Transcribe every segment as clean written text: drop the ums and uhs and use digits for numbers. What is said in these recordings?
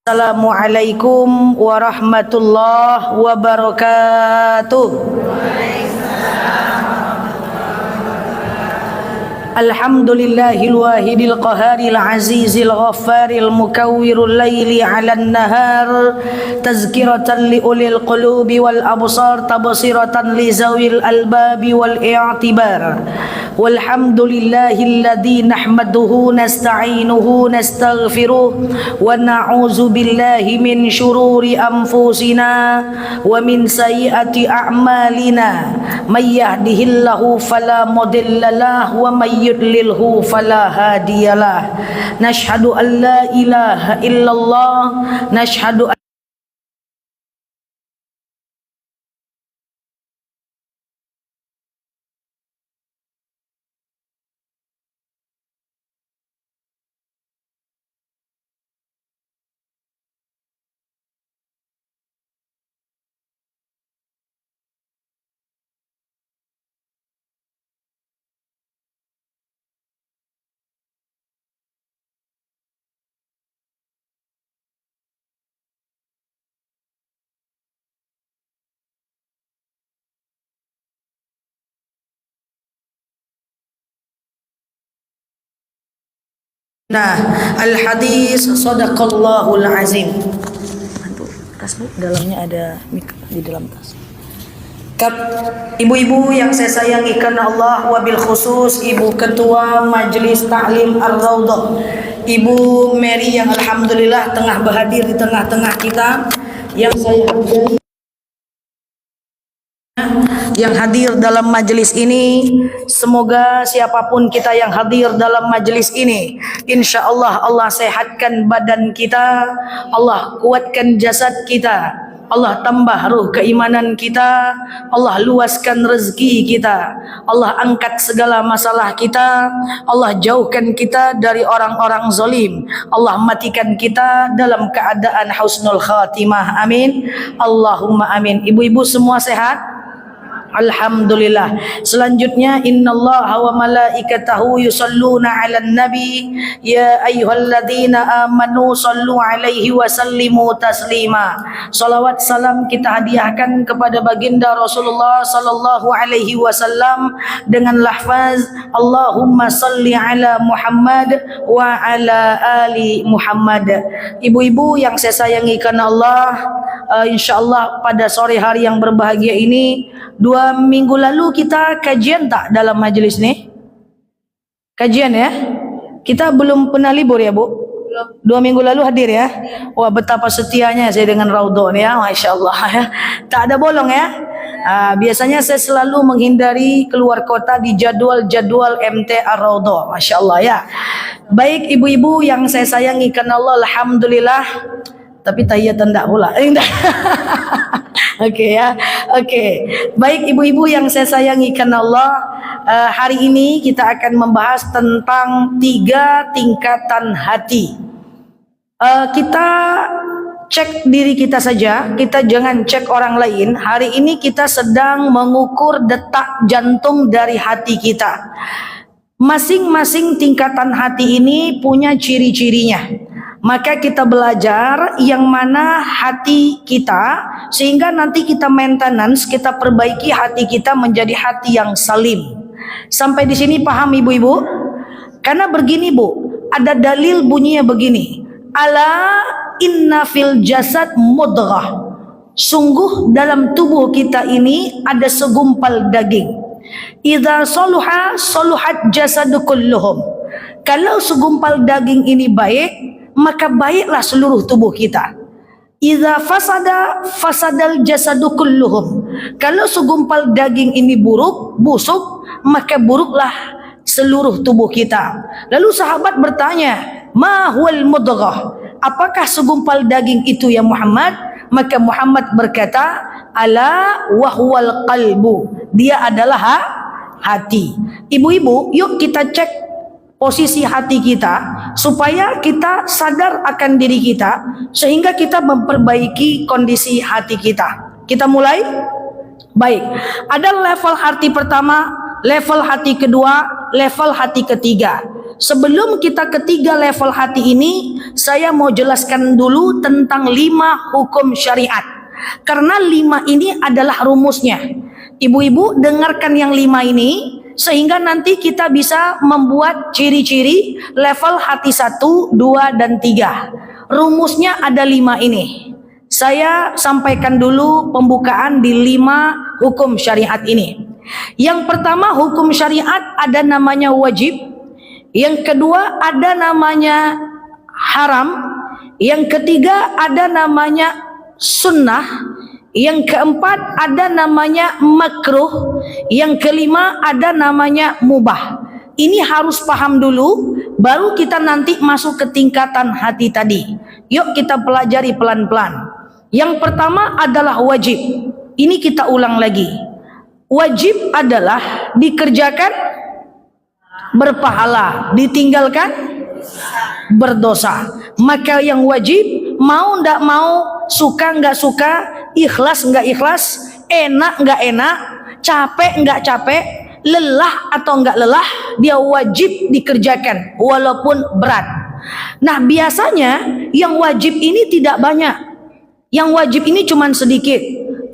Assalamualaikum warahmatullahi wabarakatuh. Alhamdulillahil wahidil qaharil azizil ghaffaril mukawwirul laili 'alan nahar tazkiratan li ulil qulubi wal absar tabsiratan li zawil albabi wal i'tibar. Walhamdulillahilladzi nahmaduhu nasta'inuhu nastaghfiruh wa na'udzu billahi min syururi anfusina wa min sayyiati a'malina may yahdihillahu fala mudilla lahu wa may yudlilhu fala hadiyalah. Nashhadu an la ilaha illallah nashhadu al-hadis sadaqallahul azim. Tas Bu, dalamnya ada mik di dalam tas. Ibu-ibu yang saya sayangi karena Allah, wabil khusus Ibu Ketua Majelis Ta'lim Ar-Raudhah, Ibu Mary yang alhamdulillah tengah berhadir di tengah-tengah kita, yang saya hargai, yang hadir dalam majelis ini. Semoga siapapun kita yang hadir dalam majelis ini, insya Allah Allah sehatkan badan kita, Allah kuatkan jasad kita, Allah tambah ruh keimanan kita, Allah luaskan rezeki kita, Allah angkat segala masalah kita, Allah jauhkan kita dari orang-orang zalim, Allah matikan kita dalam keadaan husnul khatimah. Amin Allahumma amin. Ibu-ibu semua sehat? Alhamdulillah. Selanjutnya, innallaha wa malaikatahu yusalluna 'alan nabi ya ayyuhalladzina amanu sallu 'alaihi wa sallimu taslima. Salawat salam kita hadiahkan kepada baginda Rasulullah sallallahu alaihi wasallam dengan lafaz Allahumma salli ala Muhammad wa ala ali Muhammad. Ibu-ibu yang saya sayangi karena Allah, insyaallah pada sore hari yang berbahagia ini, 2 minggu lalu kita kajian tak dalam majelis ni? Kajian ya? Kita belum pernah libur ya Bu? 2 minggu lalu hadir ya? Wah, betapa setianya saya dengan Raudhah ni ya, Masya Allah ya. Tak ada bolong ya? Biasanya saya selalu menghindari keluar kota di jadwal-jadwal MT Ar-Raudhah, Masya Allah ya. Baik ibu-ibu yang saya sayangi karena Allah, alhamdulillah. Tapi tahiyatan tak pula. Okey ya. Okey. Baik ibu-ibu yang saya sayangi karena Allah, hari ini kita akan membahas tentang 3 tingkatan hati. Kita cek diri kita saja, kita jangan cek orang lain. Hari ini kita sedang mengukur detak jantung dari hati kita. Masing-masing tingkatan hati ini punya ciri-cirinya. Maka kita belajar yang mana hati kita, sehingga nanti kita maintenance, kita perbaiki hati kita menjadi hati yang salim. Sampai di sini paham ibu-ibu? Karena begini Bu, ada dalil bunyinya begini. Ala inna fil jasad mudghah. Sungguh dalam tubuh kita ini ada segumpal daging. Idza saluha saluhat jasadu kulluhum. Kalau segumpal daging ini baik, maka baiklah seluruh tubuh kita. Idza fasada fasadal jasadu kulluhum. Kalau segumpal daging ini buruk, busuk, maka buruklah seluruh tubuh kita. Lalu sahabat bertanya, ma huwal mudghah? Apakah segumpal daging itu ya Muhammad? Maka Muhammad berkata, ala wa huwal qalbu. Dia adalah hati. Ibu-ibu, yuk kita cek posisi hati kita supaya kita sadar akan diri kita, sehingga kita memperbaiki kondisi hati kita. Kita mulai? Baik. Ada level hati pertama, level hati kedua, level hati ketiga. Sebelum kita ketiga level hati ini, saya mau jelaskan dulu tentang 5 hukum syariat. Karena 5 ini adalah rumusnya. Ibu-ibu dengarkan yang 5 ini, sehingga nanti kita bisa membuat ciri-ciri level hati 1, 2, dan 3. Rumusnya ada 5 ini. Saya sampaikan dulu pembukaan di 5 hukum syariat ini. Yang pertama, hukum syariat ada namanya wajib. Yang kedua ada namanya haram. Yang ketiga ada namanya sunnah. Yang keempat ada namanya makruh. Yang kelima ada namanya mubah. Ini harus paham dulu, baru kita nanti masuk ke tingkatan hati tadi. Yuk kita pelajari pelan-pelan. Yang pertama adalah wajib. Ini kita ulang lagi. Wajib adalah dikerjakan berpahala, ditinggalkan berdosa. Maka yang wajib, mau ndak mau, suka nggak suka, ikhlas nggak ikhlas, enak nggak enak, capek nggak capek, lelah atau nggak lelah, dia wajib dikerjakan walaupun berat. Nah biasanya yang wajib ini tidak banyak. Yang wajib ini cuma sedikit.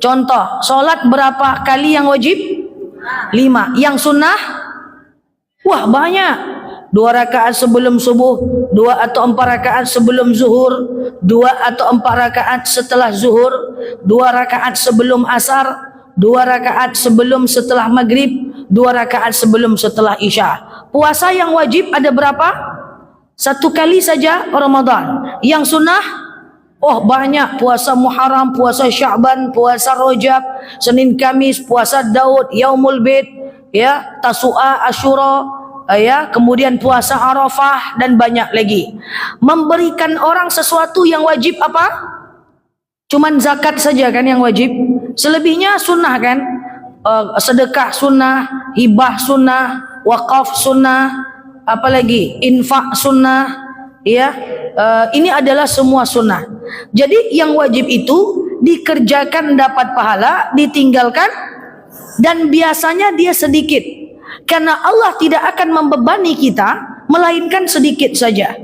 Contoh, sholat berapa kali yang wajib? 5. Yang sunnah? Wah banyak. 2 rakaat sebelum subuh, 2 atau 4 rakaat sebelum zuhur, 2 atau 4 rakaat setelah zuhur, 2 rakaat sebelum asar, 2 rakaat sebelum setelah maghrib, 2 rakaat sebelum setelah isya. Puasa yang wajib ada berapa? 1 kali saja Ramadan. Yang sunnah? Oh banyak, puasa Muharram, puasa Sya'ban, puasa Rajab, Senin Kamis, puasa Daud, Yaumul Bid, ya, Tasu'a, Asyura, ya, kemudian puasa Arafah dan banyak lagi. Memberikan orang sesuatu yang wajib apa? Cuman zakat saja kan yang wajib. Selebihnya sunnah kan? Sedekah sunnah, hibah sunnah, wakaf sunnah, apalagi infak sunnah, ya. Ini adalah semua sunnah. Jadi yang wajib itu dikerjakan dapat pahala, ditinggalkan dan biasanya dia sedikit. Karena Allah tidak akan membebani kita melainkan sedikit saja.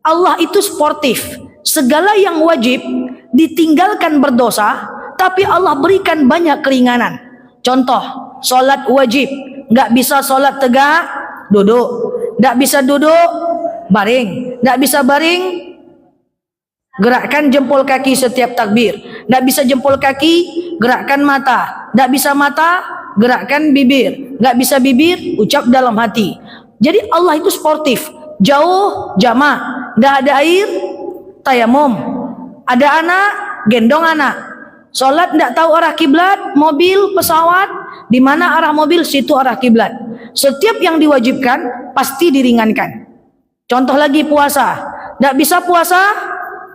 Allah itu sportif. Segala yang wajib ditinggalkan berdosa, tapi Allah berikan banyak keringanan. Contoh, solat wajib, nggak bisa solat tegak, duduk. Nggak bisa duduk, baring. Nggak bisa baring, gerakkan jempol kaki setiap takbir. Nggak bisa jempol kaki, gerakkan mata. Nggak bisa mata, gerakkan bibir. Nggak bisa bibir, ucap dalam hati. Jadi Allah itu sportif. Jauh, jamak. Nggak ada air, tayamum. Ada anak, gendong anak. Solat nggak tahu arah kiblat, mobil, pesawat, di mana arah mobil, situ arah kiblat. Setiap yang diwajibkan pasti diringankan. Contoh lagi puasa. Nggak bisa puasa,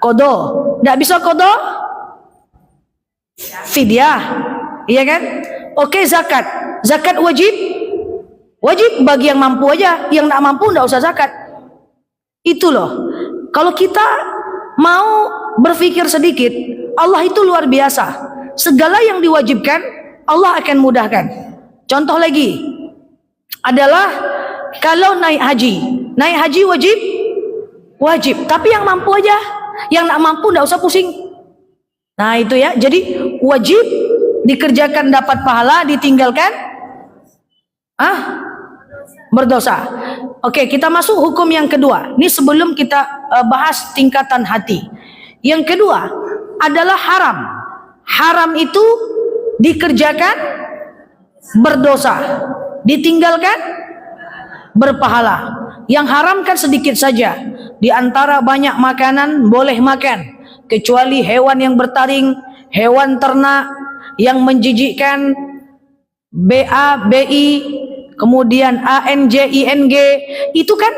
kodo. Nggak bisa kodo, fidyah. Iya kan? Oke, zakat. Zakat wajib? Wajib bagi yang mampu aja. Yang nggak mampu nggak usah zakat. Itu loh. Kalau kita mau berpikir sedikit, Allah itu luar biasa. Segala yang diwajibkan, Allah akan mudahkan. Contoh lagi adalah kalau naik haji. Naik haji wajib? Wajib. Tapi yang mampu aja. Yang tak mampu tidak usah pusing. Nah itu ya. Jadi wajib dikerjakan dapat pahala, ditinggalkan berdosa. Oke, kita masuk hukum yang kedua. Ini sebelum kita bahas tingkatan hati. Yang kedua adalah haram. Haram itu dikerjakan berdosa, ditinggalkan berpahala. Yang haram kan sedikit saja. Di antara banyak makanan boleh makan, kecuali hewan yang bertaring, hewan ternak yang menjijikkan, BA, BI, kemudian ANJ, ING, itu kan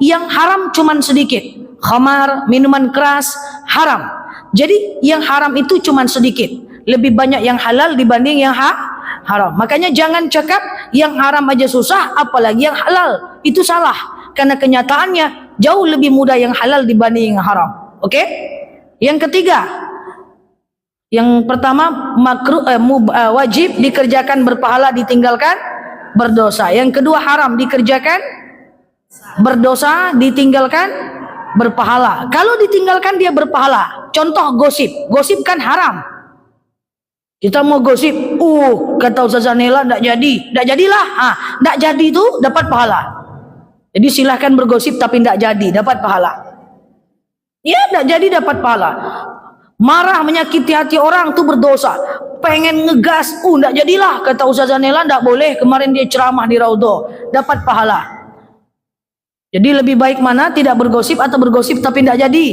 yang haram cuman sedikit. Khamar, minuman keras, haram. Jadi yang haram itu cuman sedikit. Lebih banyak yang halal dibanding yang haram. Makanya jangan cakap yang haram aja susah, apalagi yang halal. Itu salah. Karena kenyataannya jauh lebih mudah yang halal dibanding yang haram. Oke? Yang ketiga, yang pertama makruh, wajib dikerjakan berpahala, ditinggalkan berdosa. Yang kedua haram dikerjakan Berdosa, ditinggalkan berpahala. Kalau ditinggalkan dia berpahala. Contoh gosip. Gosip kan haram. Kita mau gosip, kata Ustazah Nela enggak jadi. Enggak jadilah. Enggak jadi itu dapat pahala. Jadi silahkan bergosip tapi enggak jadi, dapat pahala. Ya, enggak jadi dapat pahala. Marah menyakiti hati orang tuh berdosa. Pengen ngegas, enggak jadilah, kata Ustazah Nela enggak boleh. Kemarin dia ceramah di Raudhah, dapat pahala. Jadi lebih baik mana, tidak bergosip atau bergosip tapi enggak jadi?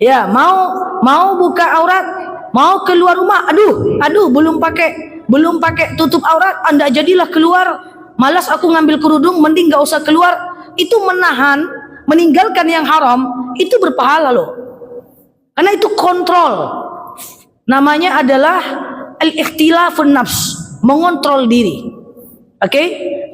Ya, mau buka aurat, mau keluar rumah, aduh, belum pakai tutup aurat, Anda jadilah keluar. Malas aku ngambil kerudung, mending gak usah keluar. Itu menahan, meninggalkan yang haram, itu berpahala loh. Karena itu kontrol. Namanya adalah al-ikhtilafun nafs, mengontrol diri. Oke?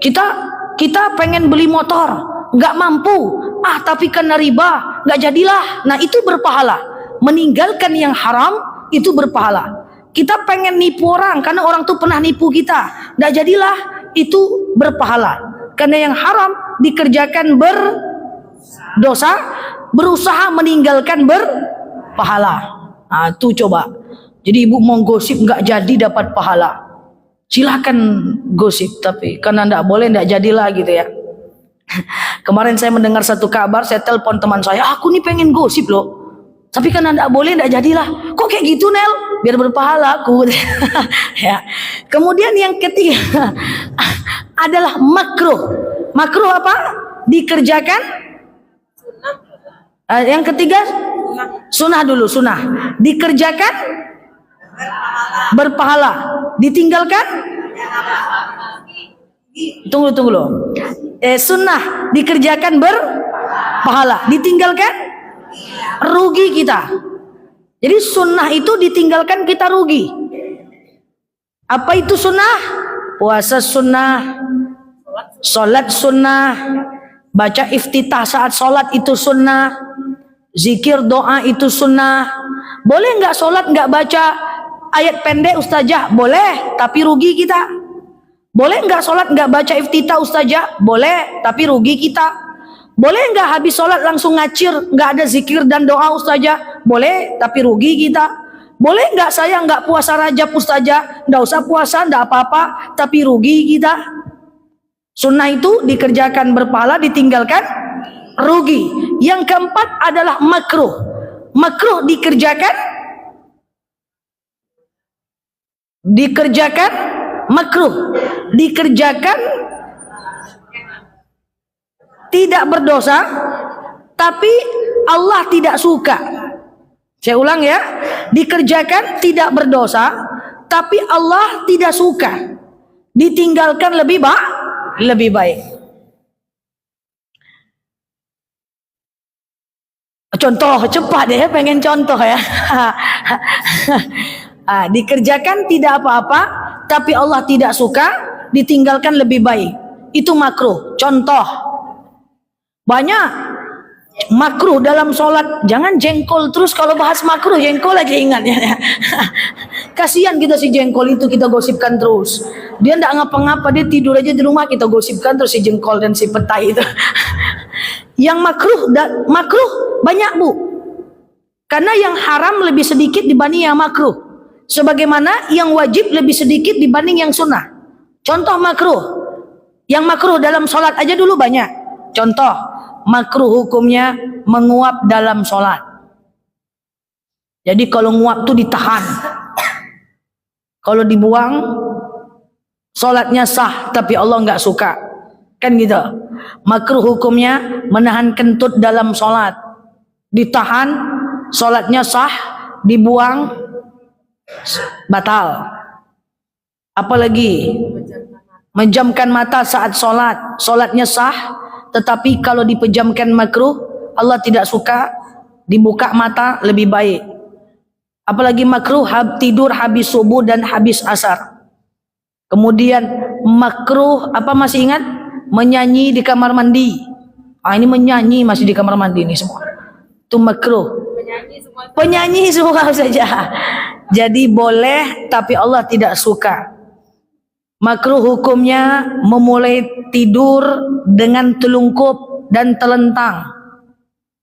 Kita pengen beli motor, nggak mampu, tapi karena riba nggak jadilah. Nah itu berpahala. Meninggalkan yang haram itu berpahala. Kita pengen nipu orang karena orang tuh pernah nipu kita, nggak jadilah, itu berpahala. Karena yang haram dikerjakan berdosa, berusaha meninggalkan berpahala. Nah tuh coba. Jadi ibu mau gosip nggak jadi dapat pahala. Silakan gosip, tapi karena nggak boleh nggak jadilah gitu ya. Kemarin saya mendengar satu kabar, saya telepon teman saya, aku nih pengen gosip loh, tapi karena nggak boleh nggak jadilah. Kok kayak gitu Nel? Biar berpahala aku. Ya. Kemudian yang ketiga adalah makruh. Makruh apa? Dikerjakan. Yang ketiga sunnah dulu, sunnah. Dikerjakan berpahala. Ditinggalkan? Tunggu loh. Sunnah dikerjakan berpahala, ditinggalkan rugi kita. Jadi sunnah itu ditinggalkan kita rugi. Apa itu sunnah? Puasa sunnah, sholat sunnah, baca iftitah saat sholat itu sunnah, zikir doa itu sunnah. Boleh nggak sholat nggak baca ayat pendek ustazah? Boleh, tapi rugi kita. Boleh nggak sholat nggak baca iftitah ustazah? Boleh, tapi rugi kita. Boleh nggak habis sholat langsung ngacir, nggak ada zikir dan doa ustazah? Boleh, tapi rugi kita. Boleh nggak saya nggak puasa Rajab ustazah? Nggak usah puasa, nggak apa-apa, tapi rugi kita. Sunnah itu dikerjakan berpahala, ditinggalkan rugi. Yang keempat adalah makruh. Makruh dikerjakan makruh dikerjakan tidak berdosa, tapi Allah tidak suka. Saya ulang ya, dikerjakan tidak berdosa, tapi Allah tidak suka. Ditinggalkan lebih baik. Contoh cepat ya, pengen contoh ya. Dikerjakan tidak apa-apa, tapi Allah tidak suka, ditinggalkan lebih baik. Itu makruh. Contoh, banyak makruh dalam sholat. Jangan jengkol terus, kalau bahas makruh jengkol aja ingat ya. Kasihan kita si jengkol itu, kita gosipkan terus. Dia enggak ngapa-ngapa, dia tidur aja di rumah, kita gosipkan terus si jengkol dan si petai itu. Yang makruh banyak bu, karena yang haram lebih sedikit dibanding yang makruh. Sebagaimana yang wajib lebih sedikit dibanding yang sunnah. Contoh makruh. Yang makruh dalam sholat aja dulu banyak. Contoh, makruh hukumnya menguap dalam sholat. Jadi kalau nguap tuh ditahan. Kalau dibuang, sholatnya sah, tapi Allah nggak suka. Kan gitu. Makruh hukumnya menahan kentut dalam sholat. Ditahan, sholatnya sah, dibuang, batal. Apalagi menjamkan mata saat sholat, sholatnya sah, tetapi kalau dipejamkan makruh, Allah tidak suka. Dibuka mata lebih baik. Apalagi makruh tidur habis subuh dan habis asar. Kemudian makruh apa, masih ingat? Menyanyi di kamar mandi. Ini menyanyi masih di kamar mandi nih semua. Itu makruh. Penyanyi semua saja. Jadi boleh, tapi Allah tidak suka. Makruh hukumnya memulai tidur dengan telungkup dan telentang.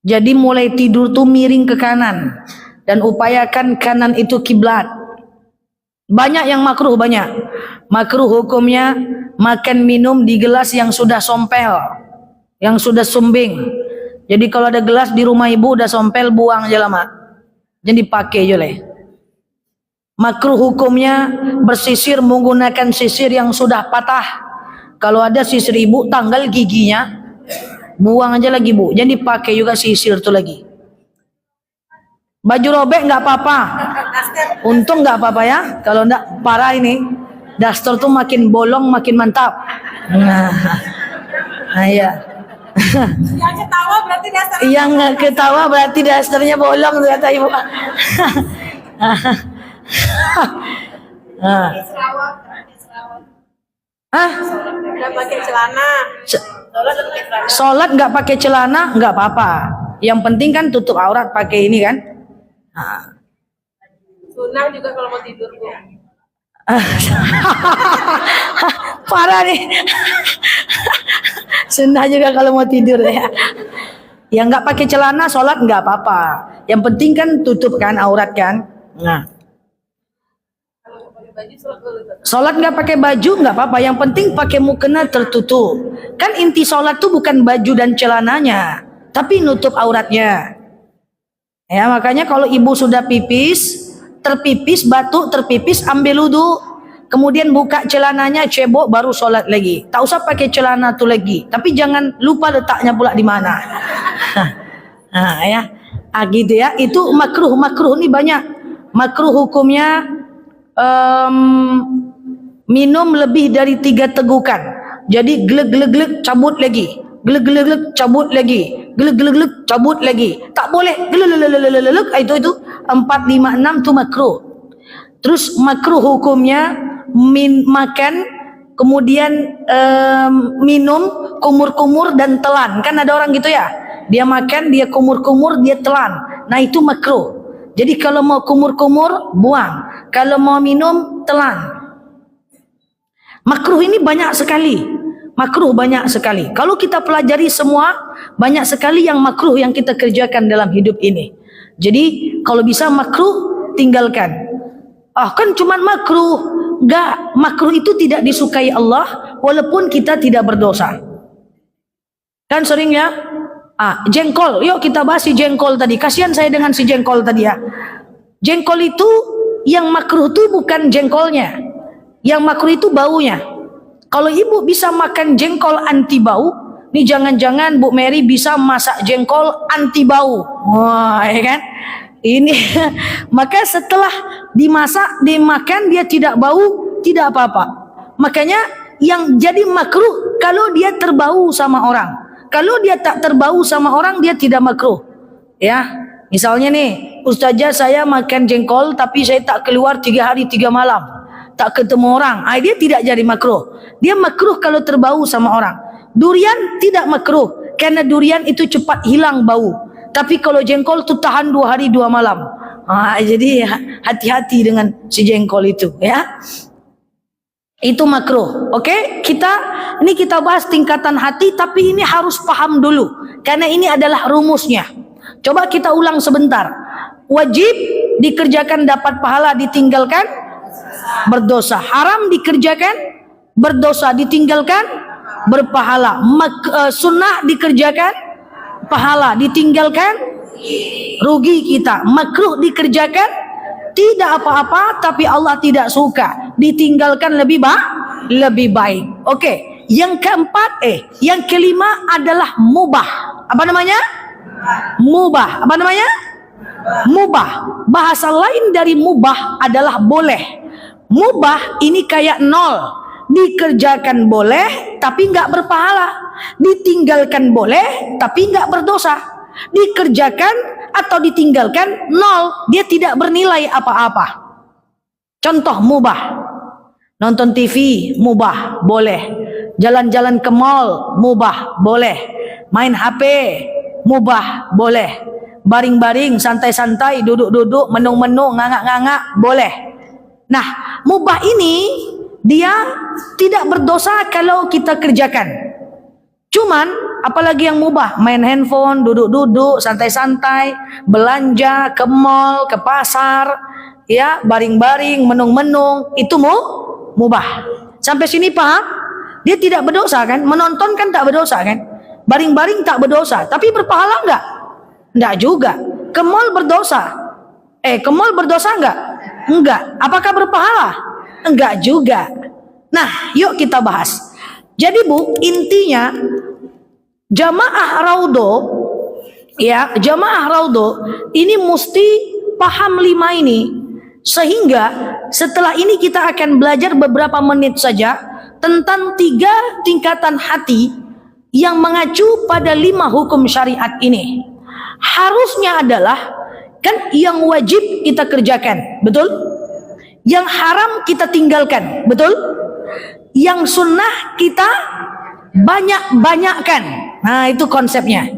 Jadi mulai tidur tuh miring ke kanan dan upayakan kanan itu kiblat. Banyak yang makruh, banyak. Makruh hukumnya makan minum di gelas yang sudah sompel, yang sudah sumbing. Jadi kalau ada gelas di rumah ibu udah sompel, buang aja lama. Jadi pakai aja leh. Makruh hukumnya bersisir menggunakan sisir yang sudah patah. Kalau ada sisir ibu tanggal giginya, buang aja lagi bu. Jadi pakai juga sisir tuh lagi. Baju robek nggak apa-apa. Untung nggak apa-apa ya. Kalau nggak parah ini, daster tuh makin bolong makin mantap. Nah ya. Yang ketawa berarti dasternya. Yang ketawa berarti dasternya bolong tuh kata ibu. Udah pakai celana. Sholat nggak pakai celana nggak apa-apa. Yang penting kan tutup aurat pakai ini kan. Sunnah juga kalau mau tidur bu. Parah nih. Sunnah juga kalau mau tidur ya. Yang nggak pakai celana sholat nggak apa-apa. Yang penting kan tutup kan aurat kan. Nah. Sholat nggak pakai baju nggak apa-apa. Yang penting pakai mukena tertutup. Kan inti sholat tuh bukan baju dan celananya, tapi nutup auratnya. Ya makanya kalau ibu sudah pipis, terpipis, batuk, terpipis, ambil wudu, kemudian buka celananya, cebok, baru sholat lagi. Tak usah pakai celana tuh lagi. Tapi jangan lupa letaknya pula di mana. Nah ya, gitu ya. Itu makruh nih banyak. Makruh hukumnya minum lebih dari 3 tegukan. Jadi glek cabut lagi, glek cabut lagi, glek cabut lagi. Tak boleh glek itu 4, 5, 6 itu makruh. Terus makruh hukumnya makan kemudian minum kumur-kumur dan telan. Kan ada orang gitu ya, dia makan, dia kumur-kumur, dia telan. Nah itu makruh. Jadi kalau mau kumur-kumur buang, kalau mau minum telan. Makruh ini banyak sekali. Makruh banyak sekali. Kalau kita pelajari semua, banyak sekali yang makruh yang kita kerjakan dalam hidup ini. Jadi kalau bisa makruh tinggalkan. Kan cuman makruh. Enggak, makruh itu tidak disukai Allah walaupun kita tidak berdosa. Kan sering ya, jengkol. Yuk kita bahas si jengkol tadi. Kasihan saya dengan si jengkol tadi ya. Jengkol itu yang makruh itu bukan jengkolnya. Yang makruh itu baunya. Kalau ibu bisa makan jengkol anti bau, nih jangan-jangan Bu Mary bisa masak jengkol anti bau. Wah, ya kan? Ini maka setelah dimasak, dimakan dia tidak bau, tidak apa-apa. Makanya yang jadi makruh kalau dia terbau sama orang. Kalau dia tak terbau sama orang, dia tidak makruh. Ya, misalnya nih, ustazah saya makan jengkol tapi saya tak keluar 3 hari 3 malam. Tak ketemu orang, dia tidak jadi makruh. Dia makruh kalau terbau sama orang. Durian tidak makruh karena durian itu cepat hilang bau. Tapi kalau jengkol tu tahan 2 hari 2 malam. Jadi hati-hati dengan si jengkol itu ya. Itu makruh. Oke, kita bahas tingkatan hati, tapi ini harus paham dulu karena ini adalah rumusnya. Coba kita ulang sebentar. Wajib dikerjakan dapat pahala, ditinggalkan berdosa. Haram dikerjakan berdosa, ditinggalkan berpahala. Sunnah dikerjakan pahala, ditinggalkan rugi kita. Makruh dikerjakan tidak apa-apa tapi Allah tidak suka, ditinggalkan lebih baik. Oke, yang keempat yang kelima adalah mubah. Apa namanya? Mubah. Apa namanya? Mubah. Bahasa lain dari mubah adalah boleh. Mubah ini kayak 0. Dikerjakan boleh tapi nggak berpahala. Ditinggalkan boleh tapi nggak berdosa. Dikerjakan atau ditinggalkan 0, dia tidak bernilai apa-apa. Contoh mubah. Nonton TV mubah, boleh. Jalan-jalan ke mall mubah, boleh. Main HP mubah, boleh. Baring-baring, santai-santai, duduk-duduk, menung-menung, ngangak-ngangak, boleh. Nah, mubah ini dia tidak berdosa kalau kita kerjakan. Cuman apalagi yang mubah, main handphone, duduk-duduk, santai-santai, belanja ke mall, ke pasar, ya, baring-baring, menung-menung, itu mubah. Sampai sini paham? Dia tidak berdosa kan? Menonton kan tak berdosa kan? Baring-baring tak berdosa, tapi berpahala enggak? Enggak juga. Ke mall berdosa. Ke mall berdosa enggak? Enggak. Apakah berpahala? Enggak juga. Nah, yuk kita bahas. Jadi Bu, intinya jamaah Raudho, ya, jamaah Raudho ini mesti paham 5 ini, sehingga setelah ini kita akan belajar beberapa menit saja tentang 3 tingkatan hati yang mengacu pada 5 hukum syariat ini. Harusnya adalah kan yang wajib kita kerjakan, betul? Yang haram kita tinggalkan, betul? Yang sunnah kita banyak-banyakkan. Nah, itu konsepnya.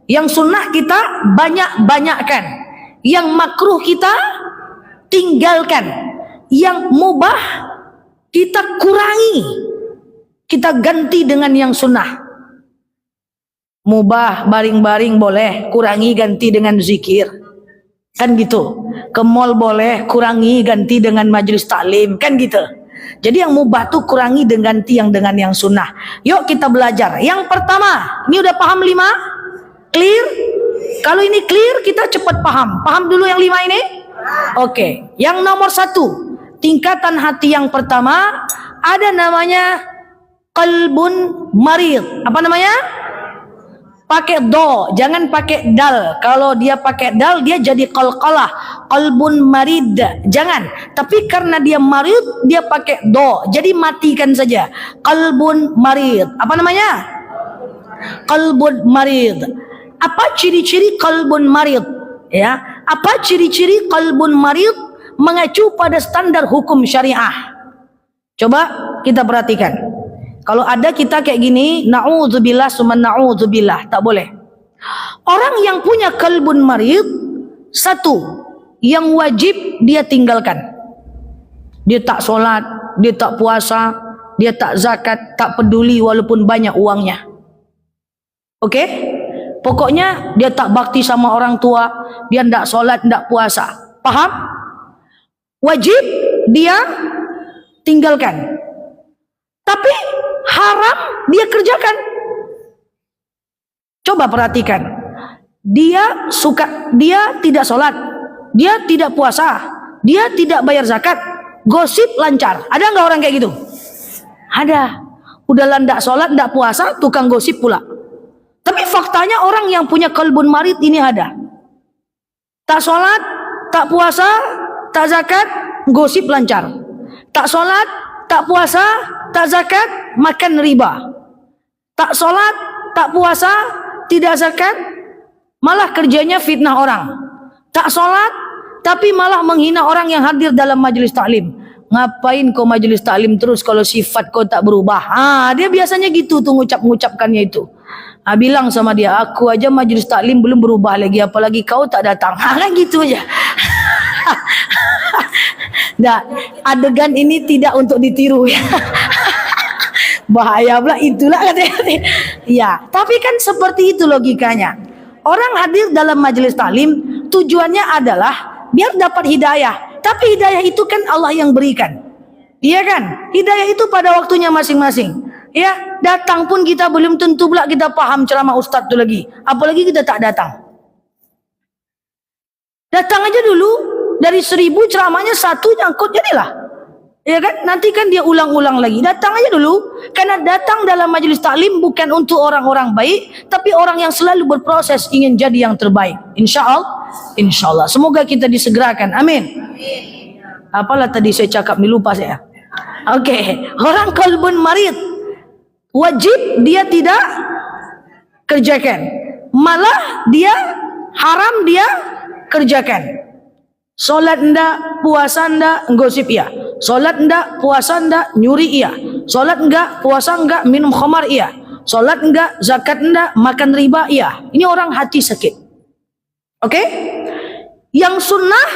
Yang sunnah kita banyak-banyakkan. Yang makruh kita tinggalkan. Yang mubah kita kurangi. Kita ganti dengan yang sunnah. Mubah baring-baring boleh, kurangi ganti dengan zikir. Kan gitu. Ke mall boleh, kurangi ganti dengan majelis taklim, kan gitu. Jadi yang mubah tuh kurangi dengan ganti yang dengan yang sunnah. Yuk kita belajar. Yang pertama, ini udah paham 5? Clear? Kalau ini clear, kita cepat paham. Paham dulu yang 5 ini? Oke. Yang nomor 1, tingkatan hati yang pertama ada namanya qalbun marid. Apa namanya? Pakai do, jangan pakai dal. Kalau dia pakai dal, dia jadi qalqalah, qalbun marid. Jangan. Tapi karena dia marid, dia pakai do. Jadi matikan saja. Qalbun marid. Apa namanya? Qalbun marid. Apa ciri-ciri qalbun marid? Ya, apa ciri-ciri qalbun marid mengacu pada standar hukum syariah? Coba kita perhatikan. Kalau ada kita kayak gini, na'udzubillah summa na'udzubillah, tak boleh. Orang yang punya qalbun marid, 1, yang wajib dia tinggalkan. Dia tak solat, dia tak puasa, dia tak zakat, tak peduli walaupun banyak uangnya. Oke? Pokoknya dia tak bakti sama orang tua, dia tak solat, tak puasa. Paham? Wajib dia tinggalkan. Tapi haram dia kerjakan. Coba perhatikan. Dia tidak sholat, dia tidak puasa, dia tidak bayar zakat, gosip lancar. Ada nggak orang kayak gitu? Ada. Udah landak sholat, ndak puasa, tukang gosip pula. Tapi faktanya orang yang punya qalbun marid ini ada. Tak sholat, tak puasa, tak zakat, gosip lancar. Tak sholat, tak puasa, tak zakat, makan riba. Tak sholat, tak puasa, tidak zakat, malah kerjanya fitnah orang. Tak sholat, tapi malah menghina orang yang hadir dalam majelis taklim. Ngapain kau majelis taklim terus kalau sifat kau tak berubah? Dia biasanya gitu tuh ngucapkannya itu. Bilang sama dia, aku aja majelis taklim belum berubah lagi, apalagi kau tak datang. Kan gitu aja. Nah, adegan ini tidak untuk ditiru ya. Bahaya pula, itulah katanya. Ya, tapi kan seperti itu logikanya. Orang hadir dalam majelis taklim tujuannya adalah biar dapat hidayah. Tapi hidayah itu kan Allah yang berikan. Iya kan? Hidayah itu pada waktunya masing-masing. Ya, datang pun kita belum tentu pula kita paham ceramah ustaz itu lagi. Apalagi kita tak datang. Datang aja dulu, dari 1000 ceramahnya 1 nyangkut jadilah. Ya kan? Nanti kan dia ulang-ulang lagi. Datang aja dulu. Karena datang dalam majelis taklim bukan untuk orang-orang baik, tapi orang yang selalu berproses ingin jadi yang terbaik. Insya Allah. Semoga kita disegerakan. Amin. Apalah tadi saya cakap, ni lupa saya. Oke. Orang qalbun marid, wajib dia tidak kerjakan. Malah dia haram dia kerjakan. Solat ndak, puasa ndak, gosip iya. Solat ndak, puasa ndak, nyuri iya. Solat enggak, puasa enggak, minum khamar iya. Solat enggak, zakat enggak, makan riba iya. Ini orang hati sakit. Oke? Yang sunnah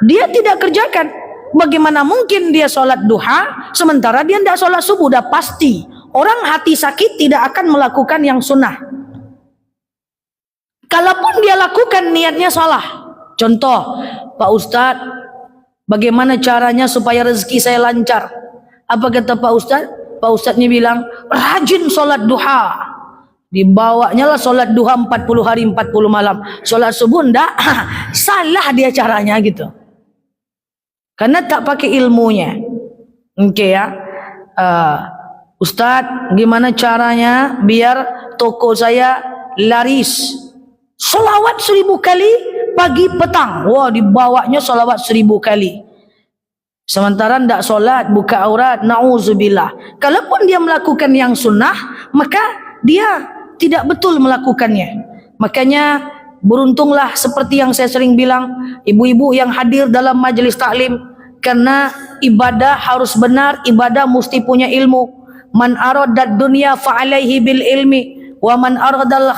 dia tidak kerjakan. bagaimana mungkin dia sholat duha sementara dia tidak sholat subuh? Dah pasti orang hati sakit tidak akan melakukan yang sunnah. Kalaupun dia lakukan niatnya salah. Contoh, Pak Ustadz, bagaimana caranya supaya rezeki saya lancar? Apa kata Pak Ustadz? Pak Ustadznya bilang, rajin sholat duha. Dibawanya lah sholat duha 40 hari 40 malam. Sholat subuh enggak, salah dia caranya gitu. Karena tak pakai ilmunya. Oke ya. Ustadz, gimana caranya biar toko saya laris? Salawat 1000 kali pagi petang. Wah, dibawanya salawat 1000 kali. Sementara tidak solat, buka aurat, na'udzubillah. Kalaupun dia melakukan yang sunnah, maka dia tidak betul melakukannya. Makanya beruntunglah seperti yang saya sering bilang, ibu-ibu yang hadir dalam majelis taklim, karena ibadah harus benar, ibadah mesti punya ilmu. Man aradad dunya fa'alaihi bil ilmi, wa man aradal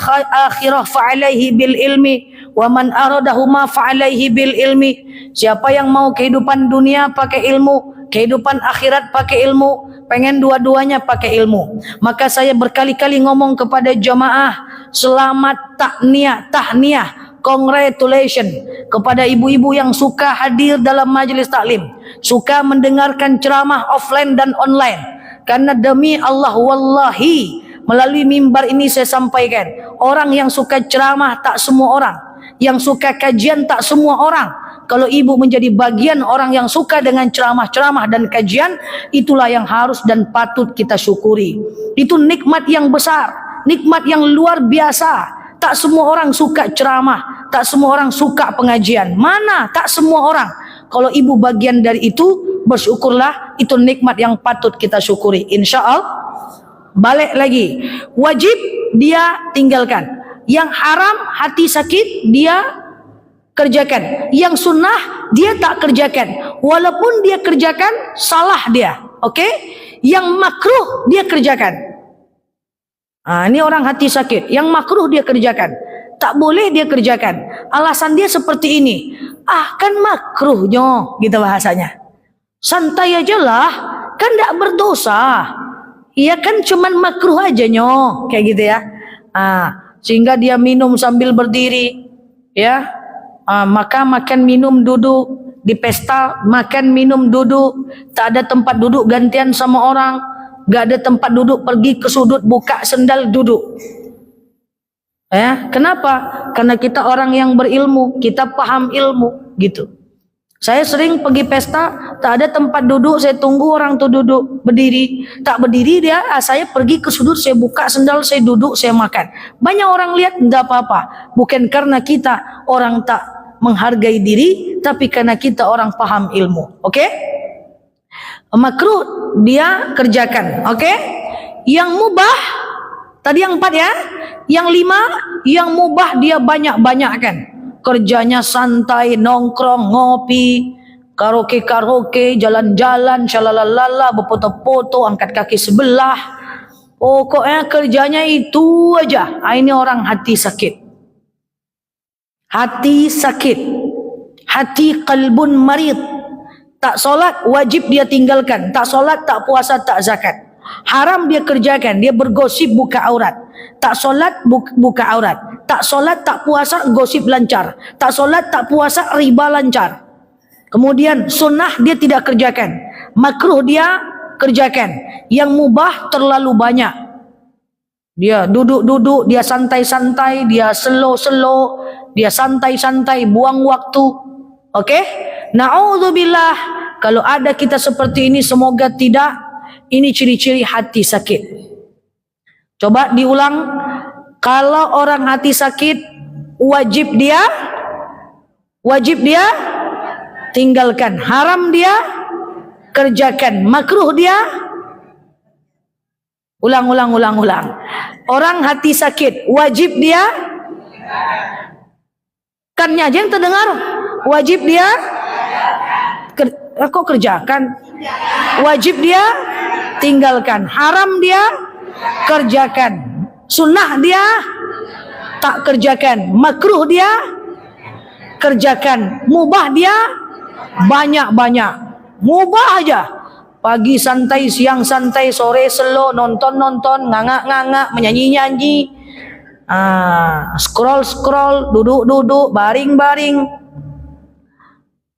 akhirah fa'alaihi bil ilmi, wa man aradahuma fa'alaihi bil ilmi. Siapa yang mau kehidupan dunia pakai ilmu, kehidupan akhirat pakai ilmu, pengen dua-duanya pakai ilmu. Maka saya berkali-kali ngomong kepada jamaah, selamat tahniah, congratulations kepada ibu-ibu yang suka hadir dalam majelis taklim, suka mendengarkan ceramah offline dan online. Karena demi Allah wallahi, melalui mimbar ini saya sampaikan, orang yang suka ceramah tak semua orang, yang suka kajian tak semua orang. Kalau ibu menjadi bagian orang yang suka dengan ceramah-ceramah dan kajian, itulah yang harus dan patut kita syukuri. Itu nikmat yang besar, nikmat yang luar biasa. Tak semua orang suka ceramah, tak semua orang suka pengajian. Mana? Tak semua orang. Kalau ibu bagian dari itu, bersyukurlah, itu nikmat yang patut kita syukuri. Insya Allah. Balik lagi, wajib dia tinggalkan. Yang haram, hati sakit, dia kerjakan. Yang sunnah dia tak kerjakan. Walaupun dia kerjakan, salah dia. Oke? Yang makruh dia kerjakan. Ini orang hati sakit. Yang makruh dia kerjakan. Tak boleh dia kerjakan. Alasan dia seperti ini. Kan makruhnya, gitu bahasanya. Santai aja lah, kan tak berdosa. Iya kan cuman makruh aja nyo, kayak gitu ya. Sehingga dia minum sambil berdiri, ya. Maka makan minum duduk di pesta, makan minum duduk, tak ada tempat duduk gantian sama orang, gak ada tempat duduk, pergi ke sudut buka sendal duduk. Ya, kenapa? Karena kita orang yang berilmu, kita paham ilmu, gitu. Saya sering pergi pesta, tak ada tempat duduk, saya tunggu orang tu duduk, berdiri. Tak berdiri dia, saya pergi ke sudut, saya buka sendal, saya duduk, saya makan. Banyak orang lihat, tidak apa-apa. Bukan karena kita orang tak menghargai diri, tapi karena kita orang paham ilmu. Oke? Makruh dia kerjakan. Oke? Yang mubah, tadi yang 4 ya. Yang 5, yang mubah dia banyak-banyakkan. Kerjanya santai, nongkrong, ngopi, karaoke, jalan-jalan, shalalalala, berfoto-foto, angkat kaki sebelah. Pokoknya kerjanya itu aja. Ini orang hati sakit. Hati sakit. Hati qalbun marid. Tak solat, wajib dia tinggalkan. Tak solat, tak puasa, tak zakat. Haram dia kerjakan. Dia bergosip, buka aurat. Tak solat, buka aurat. Tak solat, tak puasa, gosip lancar. Tak solat, tak puasa, riba lancar. Kemudian sunnah dia tidak kerjakan. Makruh dia kerjakan. Yang mubah terlalu banyak. Dia duduk-duduk, dia santai-santai, dia slow-slow, dia santai-santai, buang waktu. Oke? Na'udzubillah. Kalau ada kita seperti ini, semoga tidak. Ini ciri-ciri hati sakit. Coba diulang. Kalau orang hati sakit, wajib dia tinggalkan. Haram dia kerjakan. Makruh dia ulang. Orang hati sakit, wajib dia kannya aja yang terdengar. Wajib dia kok kerjakan. Wajib dia tinggalkan. Haram dia kerjakan. Sunnah dia tak kerjakan. Makruh dia kerjakan. Mubah dia banyak-banyak. mubah aja. Pagi santai, siang santai, sore slow, nonton-nonton, ngangak-ngangak, menyanyi-nyanyi, scroll-scroll, duduk-duduk, baring-baring.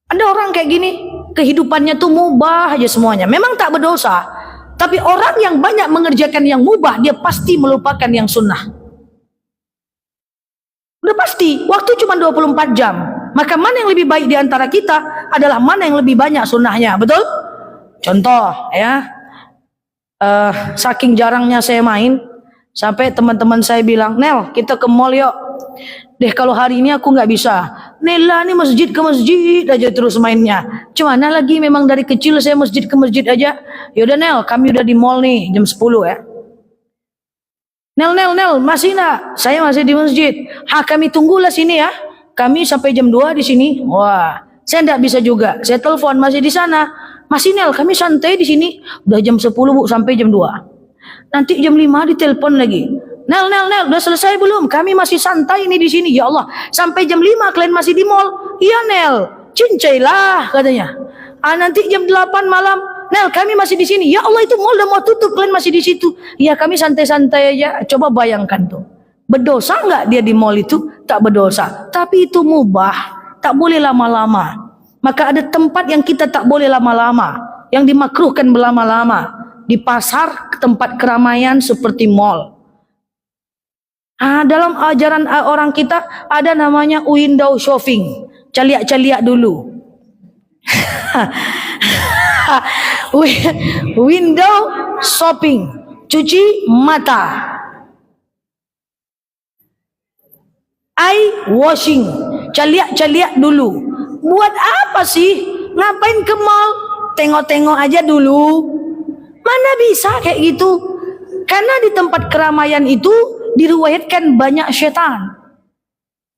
Ada orang kayak gini, kehidupannya tuh mubah aja semuanya. Memang tak berdosa, tapi orang yang banyak mengerjakan yang mubah, dia pasti melupakan yang sunnah. Udah pasti, waktu cuma 24 jam. Maka mana yang lebih baik di antara kita adalah mana yang lebih banyak sunnahnya, betul? Contoh ya, saking jarangnya saya main, sampai teman-teman saya bilang, Nel kita ke mall yuk. Deh kalau hari ini aku nggak bisa. Nela nih masjid ke masjid aja terus mainnya. Cuma lagi memang dari kecil saya masjid ke masjid aja. Yaudah Nel, kami udah di mall nih jam 10 ya. Nel, masih nak? Saya masih di masjid. Kami tunggulah sini ya. Kami sampai jam 2 di sini. Wah, saya enggak bisa juga. Saya telepon masih di sana. Masih Nel, kami santai di sini. Udah jam 10 Bu sampai jam 2. Nanti jam 5 ditelepon lagi. Nel, udah selesai belum? Kami masih santai ini di sini. Ya Allah, sampai jam 5 kalian masih di mall. Iya Nel, cincailah katanya. Nanti jam 8 malam. Nel, kami masih di sini. Ya Allah, itu mall udah mau tutup, kalian masih di situ. Ya kami santai-santai aja. Coba bayangkan tuh. Berdosa nggak dia di mall itu? Tak berdosa. Tapi itu mubah. Tak boleh lama-lama. Maka ada tempat yang kita tak boleh lama-lama. Yang dimakruhkan berlama-lama. Di pasar, tempat keramaian seperti mall. Dalam ajaran orang kita ada namanya window shopping. Caliak-caliak dulu. Window shopping, cuci mata, eye washing, caliak-caliak dulu. Buat apa sih? Ngapain ke mall? Tengok-tengok aja dulu. Mana bisa kayak gitu? Karena di tempat keramaian itu diriwayatkan banyak syaitan,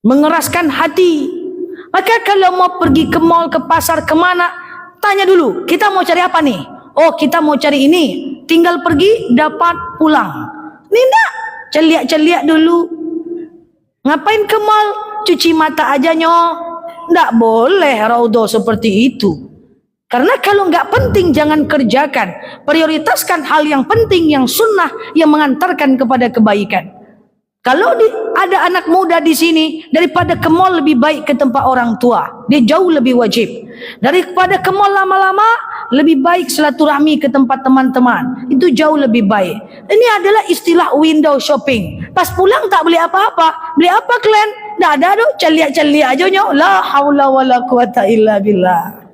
mengeraskan hati. Maka kalau mau pergi ke mall, ke pasar, kemana, tanya dulu, kita mau cari apa nih? Oh, kita mau cari ini. Tinggal pergi, dapat pulang. Ini enggak, celiak-celiak dulu. Ngapain ke mall? Cuci mata aja nyok. Enggak boleh raudhah seperti itu. Karena kalau enggak penting jangan kerjakan. Prioritaskan hal yang penting, yang sunnah, yang mengantarkan kepada kebaikan. Kalau ada anak muda di sini, daripada ke mall lebih baik ke tempat orang tua. Dia jauh lebih wajib. Daripada ke mall lama-lama, lebih baik silaturahmi ke tempat teman-teman. Itu jauh lebih baik. Ini adalah istilah window shopping. Pas pulang tak beli apa-apa. Beli apa kalian? Tak ada dong, celiak-celiak aja nyok. La haula wala quwata illa billah.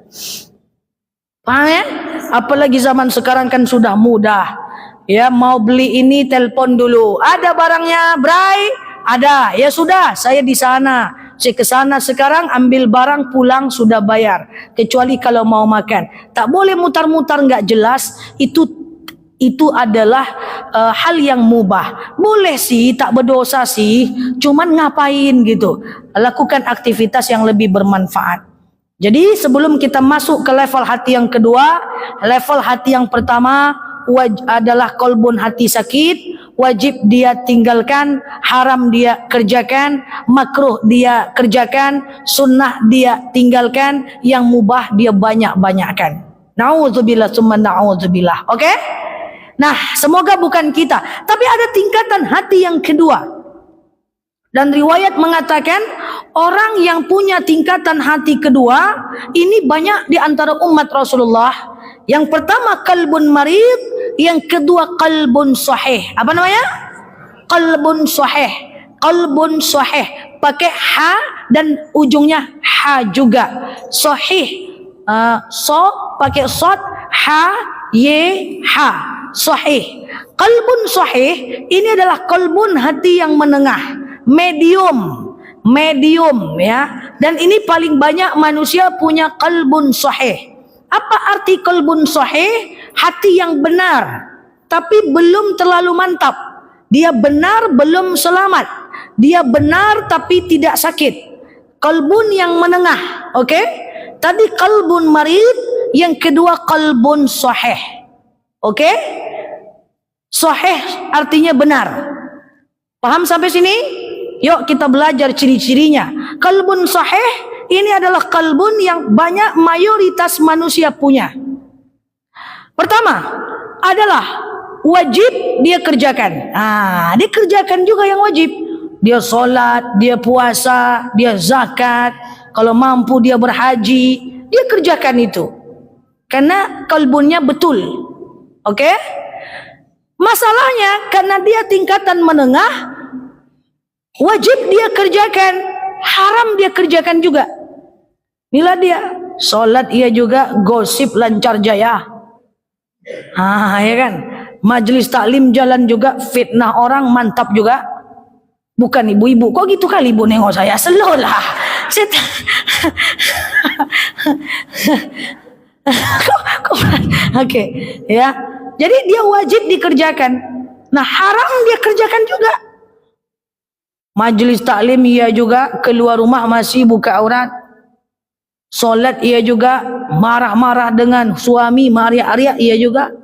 Paham ya? Apalagi zaman sekarang kan sudah mudah. Ya, mau beli ini telepon dulu. Ada barangnya, Bray? Ada. Ya sudah, saya di sana. Saya ke sana sekarang, ambil barang, pulang sudah bayar. Kecuali kalau mau makan. Tak boleh mutar-mutar enggak jelas. Itu adalah hal yang mubah. Boleh sih, tak berdosa sih. Cuman ngapain gitu? Lakukan aktivitas yang lebih bermanfaat. Jadi sebelum kita masuk ke level hati yang kedua, level hati yang pertama adalah kolbun hati sakit, wajib dia tinggalkan, haram dia kerjakan, makruh dia kerjakan, sunnah dia tinggalkan, yang mubah dia banyak-banyakkan. Na'udzubillah summa na'udzubillah. Oke? Nah, semoga bukan kita, tapi ada tingkatan hati yang kedua. Dan riwayat mengatakan orang yang punya tingkatan hati kedua ini banyak di antara umat Rasulullah. Yang pertama qalbun marid, yang kedua qalbun sahih. Apa namanya? Qalbun sahih. Qalbun sahih pakai ha dan ujungnya ha juga. Sahih. Pakai sod, ha, ye, ha. Sahih. Qalbun sahih ini adalah qalbun hati yang menengah, medium ya. Dan ini paling banyak manusia punya qalbun sahih. Apa arti qalbun sahih? Hati yang benar tapi belum terlalu mantap. Dia benar belum selamat. Dia benar tapi tidak sakit. Qalbun yang menengah. Oke? Tadi qalbun marid, yang kedua qalbun sahih. Oke? Sahih artinya benar. Paham sampai sini? Yuk kita belajar ciri-cirinya. Qalbun sahih Ini adalah qalbun yang banyak mayoritas manusia punya. Pertama adalah wajib dia kerjakan. Dia kerjakan juga yang wajib. Dia solat, dia puasa, dia zakat. Kalau mampu dia berhaji, dia kerjakan itu. Karena kalbunnya betul. Oke? Masalahnya karena dia tingkatan menengah, wajib dia kerjakan, haram dia kerjakan juga. Inilah dia. Solat ia juga, gosip lancar jaya. Ya kan? Majelis taklim jalan juga, fitnah orang mantap juga. Bukan ibu-ibu, kok gitu kali ibu nengok saya? Slow lah. Oke, ya. Jadi dia wajib dikerjakan. Nah, haram dia kerjakan juga. Majelis taklim ia juga, keluar rumah masih buka aurat. Solat ia juga, marah-marah dengan suami, maria-aria ia juga.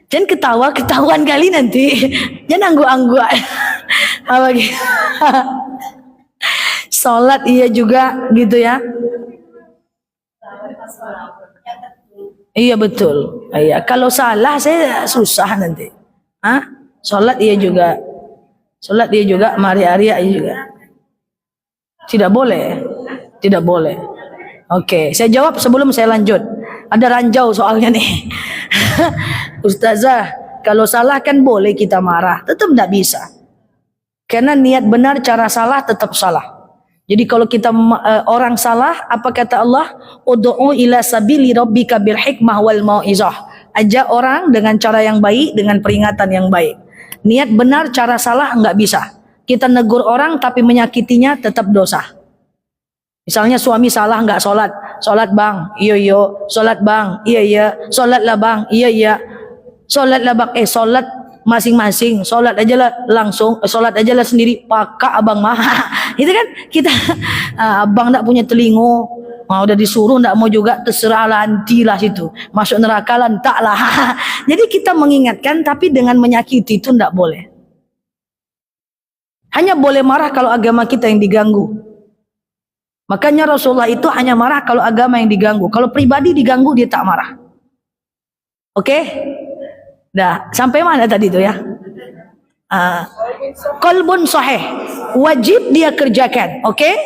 Jangan ketahuan kali nanti. Jangan angguk-angguk. Apa gitu? Salat iya juga gitu ya. Iya betul. Iya, kalau salah saya susah nanti. Salat iya juga. Salat iya juga, maria-aria iya juga. Tidak boleh. Tidak boleh. Oke, saya jawab sebelum saya lanjut. Ada ranjau soalnya nih. Ustazah, kalau salah kan boleh kita marah, tetap tidak bisa. Karena niat benar, cara salah tetap salah. Jadi kalau kita orang salah, apa kata Allah? Ud'u ila sabili rabbika bil hikmah wal mau'izah. Ajak orang dengan cara yang baik, dengan peringatan yang baik. Niat benar, cara salah enggak bisa. Kita negur orang tapi menyakitinya tetap dosa. Misalnya suami salah enggak sholat. Sholat bang, iya. Sholat bang, iya. Sholat lah bang, iya. Sholat lah bang, sholat masing-masing. Sholat aja lah langsung, sholat aja lah sendiri. Pakak abang mah. Itu kan kita, abang enggak punya telingo. Udah disuruh enggak mau juga, terserah lah, antilah situ. Masuk neraka lah, entak lah. Jadi kita mengingatkan tapi dengan menyakiti itu enggak boleh. Hanya boleh marah kalau agama kita yang diganggu. Makanya Rasulullah itu hanya marah kalau agama yang diganggu. Kalau pribadi diganggu dia tak marah. Oke? Dah, sampai mana tadi itu ya? Qalbun sahih, wajib dia kerjakan. Oke?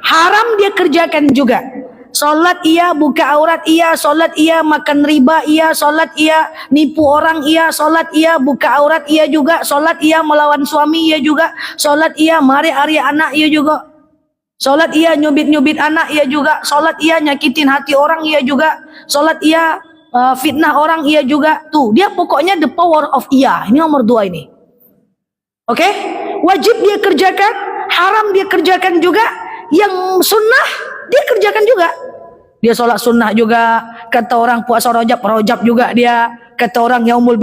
Haram dia kerjakan juga. Salat iya, buka aurat iya, salat iya, makan riba iya, salat iya, nipu orang iya, salat iya, buka aurat iya juga, salat iya, melawan suami iya juga, salat iya, mari-ari anak iya juga. Salat iya, nyubit-nyubit anak iya juga. Salat iya, nyakitin hati orang iya juga. Salat iya, fitnah orang iya juga. Tuh, dia pokoknya the power of iya. Ini nomor 2 ini. Oke? Wajib dia kerjakan, haram dia kerjakan juga. Yang sunnah dia kerjakan juga. Dia sholat sunnah juga. Kata orang puasa rojab juga dia. Kata orang yaumul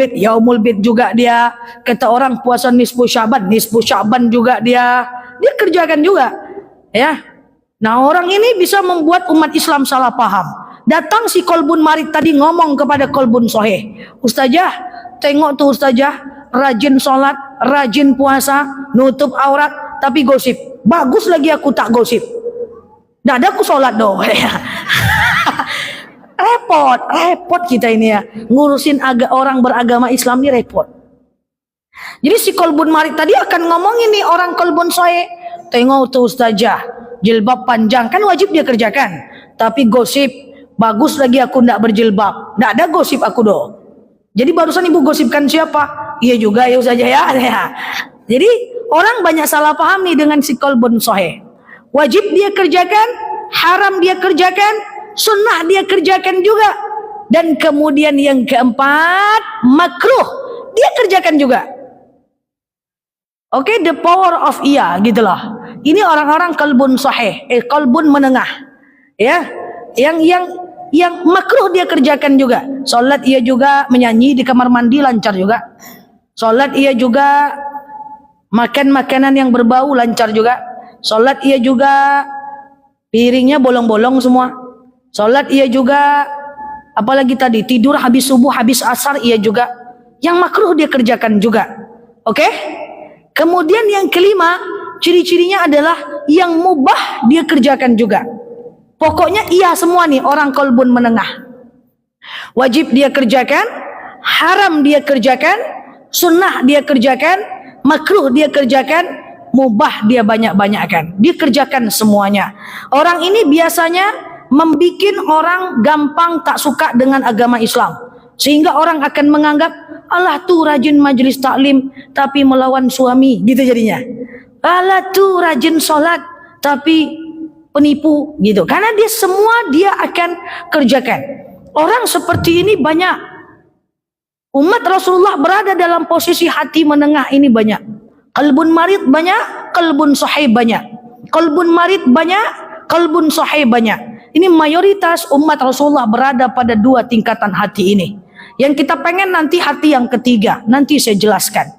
bid juga dia. Kata orang puasa nisfu syaban juga dia. Dia kerjakan juga. Ya, nah orang ini bisa membuat umat Islam salah paham. Datang si kolbun marid tadi ngomong kepada kolbun soheh, Ustazah, tengok tuh Ustazah, rajin sholat, rajin puasa, nutup aurat, tapi gosip. Bagus lagi aku tak gosip. Nggak ada aku sholat dong. repot kita ini ya, ngurusin orang beragama Islam ini repot. Jadi si kolbun marid tadi akan ngomong ini orang kolbun soheh. Tengok tuh Ustazah, jilbab panjang kan wajib dia kerjakan, tapi gosip, bagus lagi aku ndak berjilbab. Ndak ada gosip aku doh. Jadi barusan ibu gosipkan siapa? Iya juga ya Ustazah ya. Jadi orang banyak salah paham nih dengan si kolbun soheh. Wajib dia kerjakan, haram dia kerjakan, sunnah dia kerjakan juga. Dan kemudian yang keempat, makruh dia kerjakan juga. Oke, the power of iya gitulah. Ini orang-orang kalbun sahih, kalbun menengah. Ya. Yang makruh dia kerjakan juga. Salat ia juga, menyanyi di kamar mandi lancar juga. Salat ia juga, makan makanan yang berbau lancar juga. Salat ia juga, piringnya bolong-bolong semua. Salat ia juga, apalagi tadi tidur habis subuh, habis asar ia juga. Yang makruh dia kerjakan juga. Oke? Kemudian yang kelima, ciri-cirinya adalah yang mubah dia kerjakan juga. Pokoknya iya semua nih orang qalbun menengah. Wajib dia kerjakan, haram dia kerjakan, sunnah dia kerjakan, makruh dia kerjakan, mubah dia banyak-banyakkan. Dia kerjakan semuanya. Orang ini biasanya membikin orang gampang tak suka dengan agama Islam. Sehingga orang akan menganggap, Allah tuh rajin majelis taklim tapi melawan suami, gitu jadinya. Allah tuh rajin sholat tapi penipu, gitu. Karena dia semua dia akan kerjakan. Orang seperti ini banyak. Umat Rasulullah berada dalam posisi hati menengah ini banyak. Qalbun marid banyak, qalbun sahih banyak. Qalbun marid banyak, qalbun sahih banyak. Ini mayoritas umat Rasulullah berada pada dua tingkatan hati ini. Yang kita pengen nanti hati yang ketiga, nanti saya jelaskan.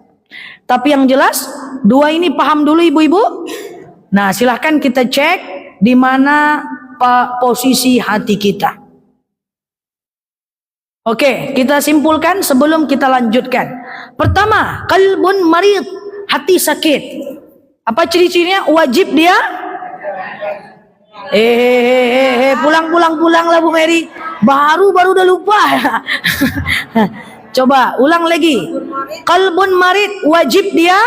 Tapi yang jelas, dua ini paham dulu ibu-ibu. Nah, silahkan kita cek di mana posisi hati kita. Oke, kita simpulkan sebelum kita lanjutkan. Pertama, qalbun marid, hati sakit. Apa ciri-cirinya? Wajib dia pulang lah Bu Mary. Baru udah lupa. Coba ulang lagi. Qalbun marid, wajib dia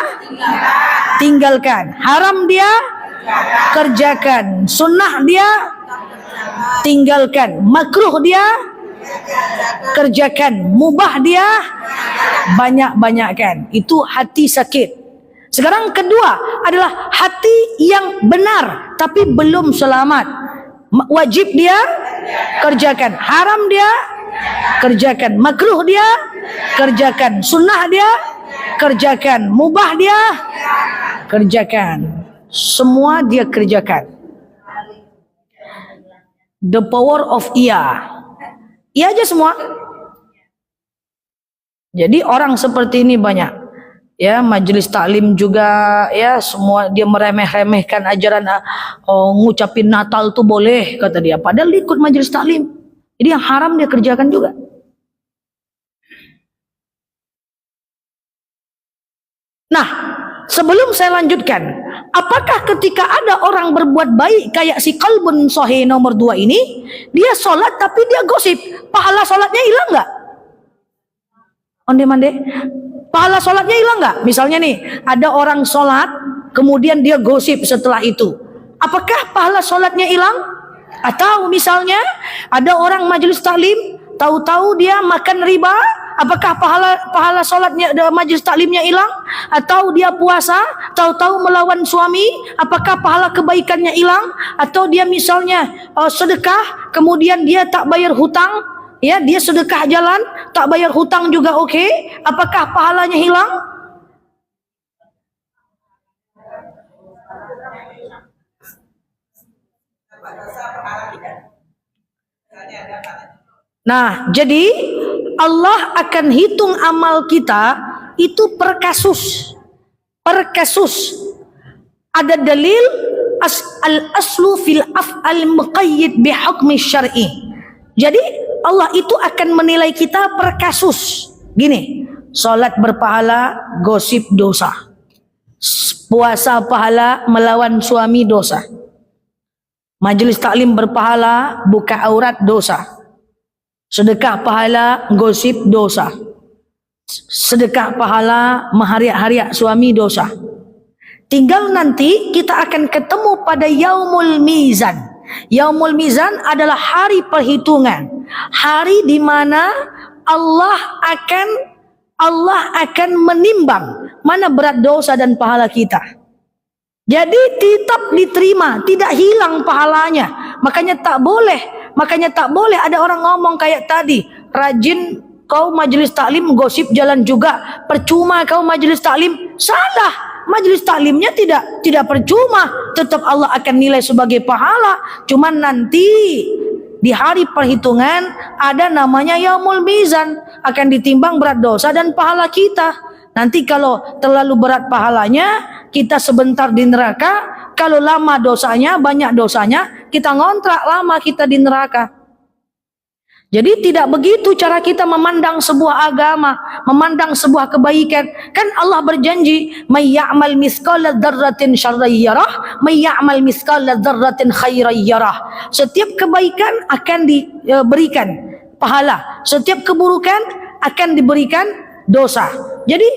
tinggalkan. Haram dia kerjakan. Sunnah dia tinggalkan. Makruh dia kerjakan. Mubah dia banyak-banyakkan. Itu hati sakit. Sekarang kedua adalah hati yang benar tapi belum selamat. Wajib dia kerjakan. Haram dia kerjakan. Makruh dia kerjakan. Sunnah dia kerjakan. Mubah dia kerjakan. Semua dia kerjakan. The power of iya. Iya aja semua. Jadi orang seperti ini banyak. Ya, majelis taklim juga ya, semua dia meremeh-remehkan ajaran ngucapin Natal tuh boleh kata dia. Padahal ikut majelis taklim. Jadi yang haram dia kerjakan juga. Nah, sebelum saya lanjutkan, apakah ketika ada orang berbuat baik kayak si qalbun sahih nomor 2 ini, dia sholat tapi dia gosip, pahala sholatnya hilang nggak? Onde-mande, pahala sholatnya hilang nggak? Misalnya nih, ada orang sholat, kemudian dia gosip setelah itu, apakah pahala sholatnya hilang? Atau misalnya ada orang majelis taklim, tahu-tahu dia makan riba, apakah pahala sholatnya majelis taklimnya hilang? Atau dia puasa, tahu-tahu melawan suami, apakah pahala kebaikannya hilang? Atau dia misalnya sedekah, kemudian dia tak bayar hutang, ya dia sedekah jalan, tak bayar hutang juga oke, apakah pahalanya hilang? Nah, jadi Allah akan hitung amal kita itu per kasus. Per kasus. Ada dalil al-aslu fil af'al muqayyid bi hukmi syar'i. Jadi Allah itu akan menilai kita per kasus. Gini, salat berpahala, gosip dosa. Puasa pahala, melawan suami dosa. Majelis taklim berpahala, buka aurat dosa. Sedekah pahala, gosip dosa. Sedekah pahala, menghariak-hariak suami dosa. Tinggal nanti kita akan ketemu pada yaumul mizan. Yaumul mizan adalah hari perhitungan. Hari di mana Allah akan menimbang mana berat dosa dan pahala kita. Jadi tetap diterima, tidak hilang pahalanya. Makanya tak boleh ada orang ngomong kayak tadi, rajin kau majelis taklim gosip jalan juga, percuma kau majelis taklim. Salah. Majelis taklimnya tidak percuma, tetap Allah akan nilai sebagai pahala. Cuman nanti di hari perhitungan ada namanya yaumul mizan, akan ditimbang berat dosa dan pahala kita. Nanti kalau terlalu berat pahalanya, kita sebentar di neraka. Kalau lama dosanya, banyak dosanya, kita ngontrak lama kita di neraka. Jadi tidak begitu cara kita memandang sebuah agama, memandang sebuah kebaikan. Kan Allah berjanji, "May ya'mal mithqala dzarratin syarran yarah, may ya'mal mithqala dzarratin khairan yarah." Setiap kebaikan akan diberikan pahala, setiap keburukan akan diberikan dosa. Jadi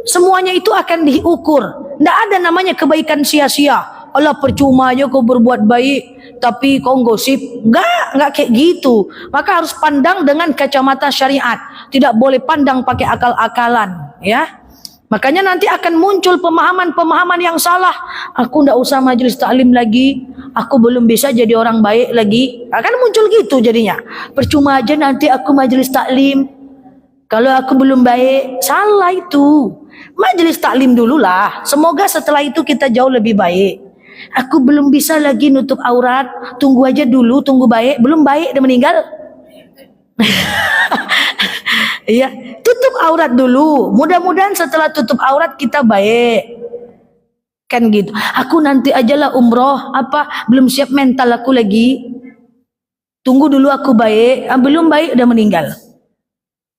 semuanya itu akan diukur. Tidak ada namanya kebaikan sia-sia. Allah, percuma aja kau berbuat baik tapi kau gosip. Enggak kayak gitu. Maka harus pandang dengan kacamata syariat. Tidak boleh pandang pakai akal-akalan, ya. Makanya nanti akan muncul pemahaman-pemahaman yang salah. Aku enggak usah majelis taklim lagi. Aku belum bisa jadi orang baik lagi. Akan muncul gitu jadinya. Percuma aja nanti aku majelis taklim. Kalau aku belum baik, salah itu. Majelis taklim dululah. Semoga setelah itu kita jauh lebih baik. Aku belum bisa lagi nutup aurat. Tunggu aja dulu, tunggu baik. Belum baik udah meninggal. Iya, tutup aurat dulu. Mudah-mudahan setelah tutup aurat kita baik. Kan gitu. Aku nanti ajalah umroh. Apa? Belum siap mental aku lagi. Tunggu dulu aku baik. Belum baik udah meninggal.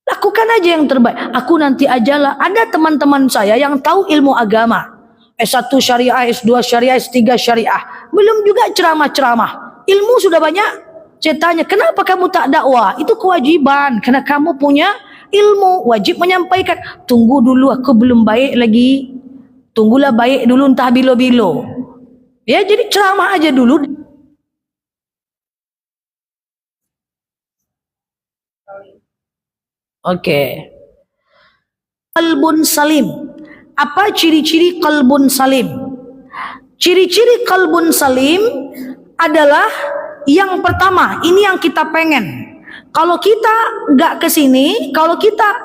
Lakukan aja yang terbaik. Aku nanti ajalah. Ada teman-teman saya yang tahu ilmu agama. S1 syariah, S2 syariah, S3 syariah. Belum juga ceramah-ceramah. Ilmu sudah banyak. Saya tanya, kenapa kamu tak dakwah? Itu kewajiban. Karena kamu punya ilmu. Wajib menyampaikan. Tunggu dulu, aku belum baik lagi. Tunggulah baik dulu, entah bilo-bilo. Ya, jadi ceramah aja dulu. Oke. Qalbun salim. Apa ciri-ciri qalbun salim? Ciri-ciri qalbun salim adalah yang pertama, ini yang kita pengen. Kalau kita nggak ke sini, kalau kita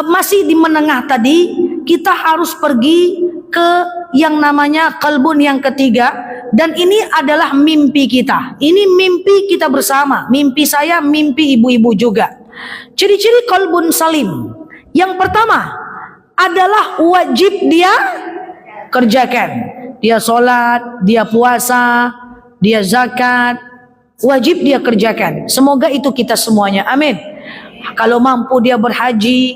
masih di menengah tadi, kita harus pergi ke yang namanya qalbun yang ketiga, dan ini adalah mimpi kita. Ini mimpi kita bersama, mimpi saya, mimpi ibu-ibu juga. Ciri-ciri qalbun salim. Yang pertama adalah wajib dia kerjakan. Dia sholat, dia puasa, dia zakat, wajib dia kerjakan. Semoga itu kita semuanya, amin. Kalau mampu dia berhaji,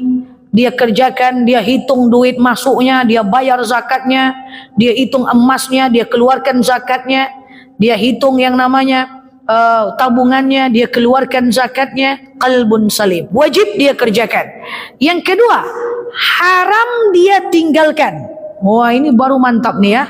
dia kerjakan, dia hitung duit masuknya, dia bayar zakatnya, dia hitung emasnya, dia keluarkan zakatnya, dia hitung yang namanya tabungannya, dia keluarkan zakatnya. Qalbun salim, wajib dia kerjakan. Yang kedua, haram dia tinggalkan. Wah, ini baru mantap nih ya.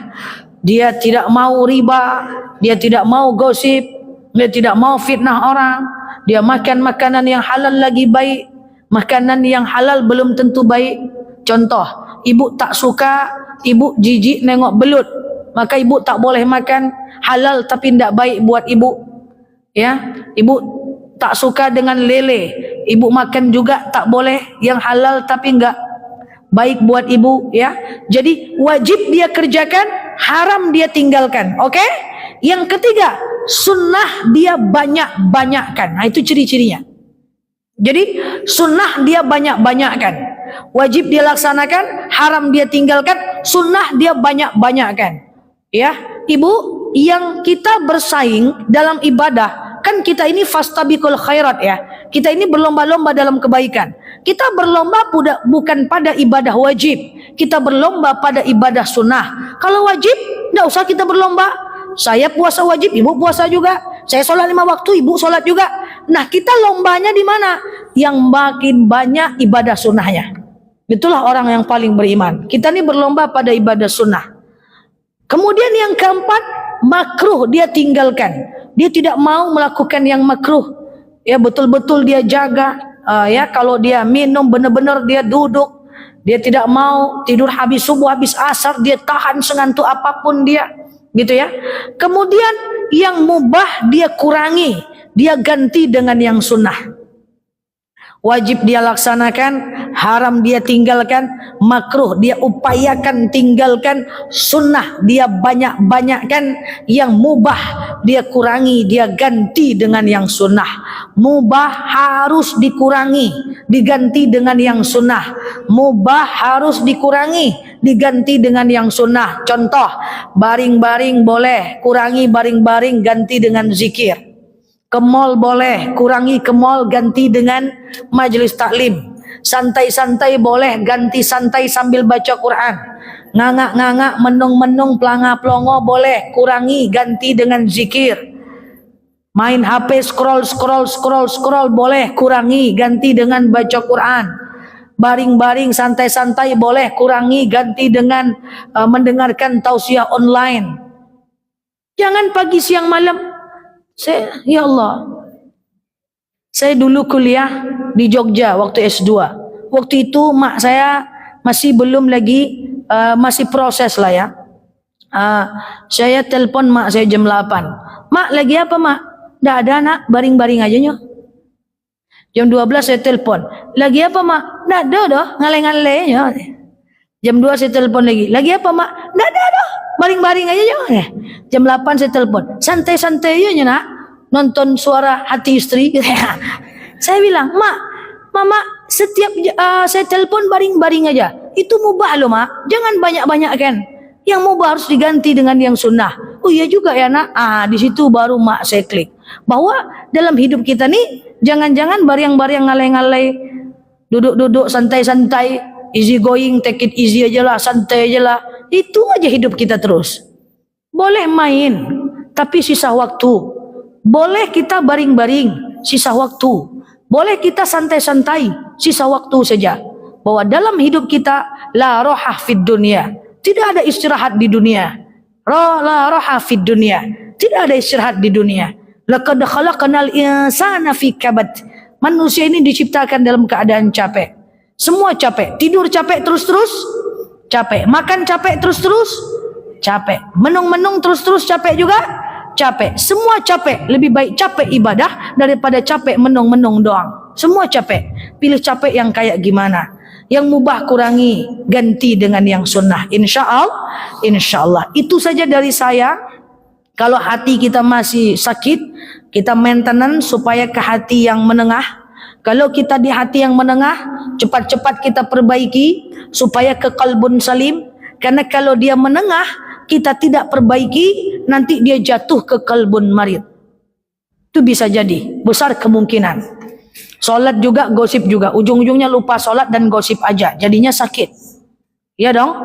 Dia tidak mau riba, dia tidak mau gosip, dia tidak mau fitnah orang. Dia makan makanan yang halal lagi baik, makanan yang halal belum tentu baik. Contoh, ibu tak suka, ibu jijik nengok belut, maka ibu tak boleh makan halal tapi tidak baik buat ibu. Ya, ibu tak suka dengan lele, ibu makan juga tak boleh yang halal tapi enggak baik buat ibu, ya. Jadi wajib dia kerjakan, haram dia tinggalkan. Oke? Yang ketiga, sunnah dia banyak-banyakkan. Nah, itu ciri-cirinya. Jadi sunnah dia banyak-banyakkan. Wajib dia laksanakan, haram dia tinggalkan, sunnah dia banyak-banyakkan. Ya, ibu, yang kita bersaing dalam ibadah, kan kita ini fastabiqul khairat ya. Kita ini berlomba-lomba dalam kebaikan. Kita berlomba bukan pada ibadah wajib. Kita berlomba pada ibadah sunnah. Kalau wajib, tidak usah kita berlomba. Saya puasa wajib, ibu puasa juga. Saya sholat 5 waktu, ibu sholat juga. Nah, kita lombanya di mana? Yang makin banyak ibadah sunnahnya. Itulah orang yang paling beriman. Kita ini berlomba pada ibadah sunnah. Kemudian yang keempat, makruh dia tinggalkan. Dia tidak mau melakukan yang makruh. Ya, betul-betul dia jaga. Ya, kalau dia minum benar-benar dia duduk. Dia tidak mau tidur habis subuh, habis asar, dia tahan sengantuk apapun dia. Gitu ya. Kemudian yang mubah dia kurangi, dia ganti dengan yang sunnah. Wajib dia laksanakan, haram dia tinggalkan, makruh dia upayakan tinggalkan, sunnah dia banyak-banyakkan, yang mubah dia kurangi, dia ganti dengan yang sunnah. Mubah harus dikurangi, diganti dengan yang sunnah. Mubah harus dikurangi, diganti dengan yang sunnah. Contoh, baring-baring boleh, kurangi baring-baring, ganti dengan zikir. Ke mall boleh, kurangi ke mall, ganti dengan majelis taklim. Santai-santai boleh, ganti santai sambil baca Quran. Ngangak-ngangak, menung-menung, pelanga-pelongo boleh, kurangi, ganti dengan zikir. Main HP, scroll boleh, kurangi, ganti dengan baca Quran. Baring-baring, santai-santai boleh, kurangi, ganti dengan mendengarkan tausiah online. Jangan pagi, siang, malam. Ya Allah, saya dulu kuliah di Jogja waktu S2. Waktu itu mak saya masih belum lagi, masih proses lah ya. Saya telepon mak saya jam 8. Mak, lagi apa mak? Nggak ada nak, baring-baring aja nyo. Jam 12 saya telepon. Lagi apa mak? Nggak ada dah, ngale-ngale nyo. Jam 2 saya telepon lagi. Lagi apa mak? Nggak ada dah, baring-baring aja nyo. Jam 8 saya telepon. Santai-santai aja nak, nonton Suara Hati Istri. Saya bilang, mak, mama setiap saya telepon baring-baring aja. Itu mubah loh mak, jangan banyak-banyak kan. Yang mubah harus diganti dengan yang sunnah. Oh iya juga ya nak. Di situ baru mak saya klik bahwa dalam hidup kita nih jangan-jangan bariang-bariang ngalai-ngalai, duduk-duduk santai-santai, easy going, take it easy aja lah, santai aja lah. Itu aja hidup kita terus. Boleh main, tapi sisa waktu. Boleh kita baring-baring, sisa waktu. Boleh kita santai-santai, sisa waktu saja. Bahwa dalam hidup kita, la rohah fid dunia. Tidak ada istirahat di dunia. La rohah fid dunia. Tidak ada istirahat di dunia. Laqad khalaqnal insana fi kabad. Manusia ini diciptakan dalam keadaan capek. Semua capek. Tidur capek terus-terus, capek. Makan capek terus-terus, capek. Menung-menung terus-terus capek juga, capek. Semua capek. Lebih baik capek ibadah daripada capek menung-menung doang. Semua capek. Pilih capek yang kayak gimana. Yang mubah kurangi, ganti dengan yang sunnah. Insyaallah. Itu saja dari saya. Kalau hati kita masih sakit, kita maintenance supaya ke hati yang menengah. Kalau kita di hati yang menengah, cepat-cepat kita perbaiki supaya ke qalbun salim. Karena kalau dia menengah, kita tidak perbaiki, nanti dia jatuh ke qalbun marid. Itu bisa jadi, besar kemungkinan. Solat juga, gosip juga. Ujung-ujungnya lupa solat dan gosip aja. Jadinya sakit. Ya dong?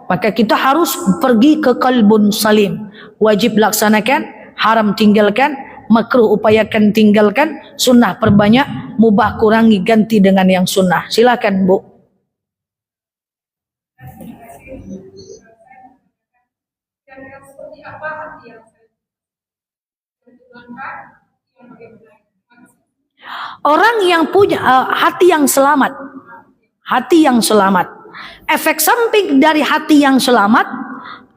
Maka kita harus pergi ke qalbun salim. Wajib laksanakan, haram tinggalkan, makruh upayakan tinggalkan, sunnah perbanyak, mubah kurangi, ganti dengan yang sunnah. Silakan Bu. Orang yang punya hati yang selamat, hati yang selamat. Efek samping dari hati yang selamat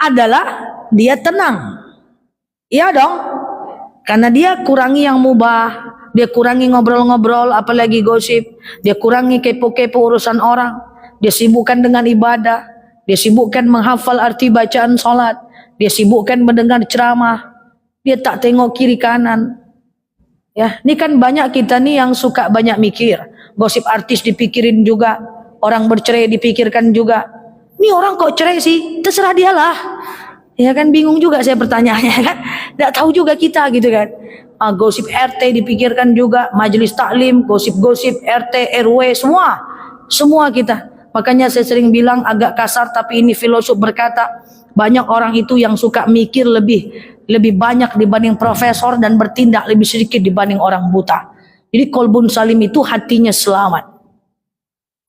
adalah dia tenang. Iya dong. Karena dia kurangi yang mubah, dia kurangi ngobrol-ngobrol, apalagi gosip, dia kurangi kepo-kepo urusan orang, dia sibukkan dengan ibadah, dia sibukkan menghafal arti bacaan salat, dia sibukkan mendengar ceramah, dia tak tengok kiri kanan. Ya, ini kan banyak kita nih yang suka banyak mikir. Gosip artis dipikirin juga, orang bercerai dipikirkan juga. Ini orang kok cerai sih? Terserah dialah. Ya kan, bingung juga saya pertanyaannya kan. Tidak tahu juga kita gitu kan. Gosip RT dipikirkan juga, majelis taklim, gosip-gosip RT, RW, semua kita. Makanya saya sering bilang agak kasar, tapi ini filosof berkata, banyak orang itu yang suka mikir lebih banyak dibanding profesor dan bertindak lebih sedikit dibanding orang buta. Jadi qalbun salim itu hatinya selamat.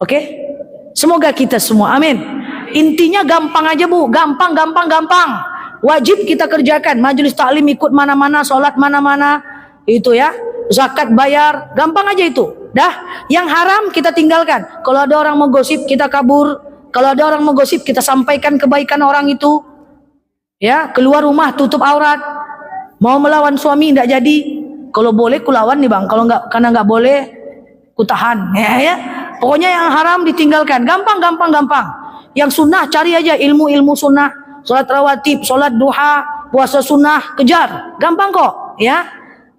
Oke? Semoga kita semua, amin. Intinya gampang aja Bu, gampang. Wajib kita kerjakan, majelis taklim ikut mana-mana, sholat mana-mana, itu ya, zakat bayar, gampang aja itu. Dah, yang haram kita tinggalkan. Kalau ada orang mau gosip kita kabur, kalau ada orang mau gosip kita sampaikan kebaikan orang itu. Ya, keluar rumah tutup aurat. Mau melawan suami tidak jadi. Kalau boleh kulawan nih Bang, kalau enggak, karena enggak boleh kutahan. Ya. Pokoknya yang haram ditinggalkan. Gampang. Yang sunnah cari aja ilmu sunnah, sholat rawatib, sholat duha, puasa sunnah, kejar, gampang kok, ya.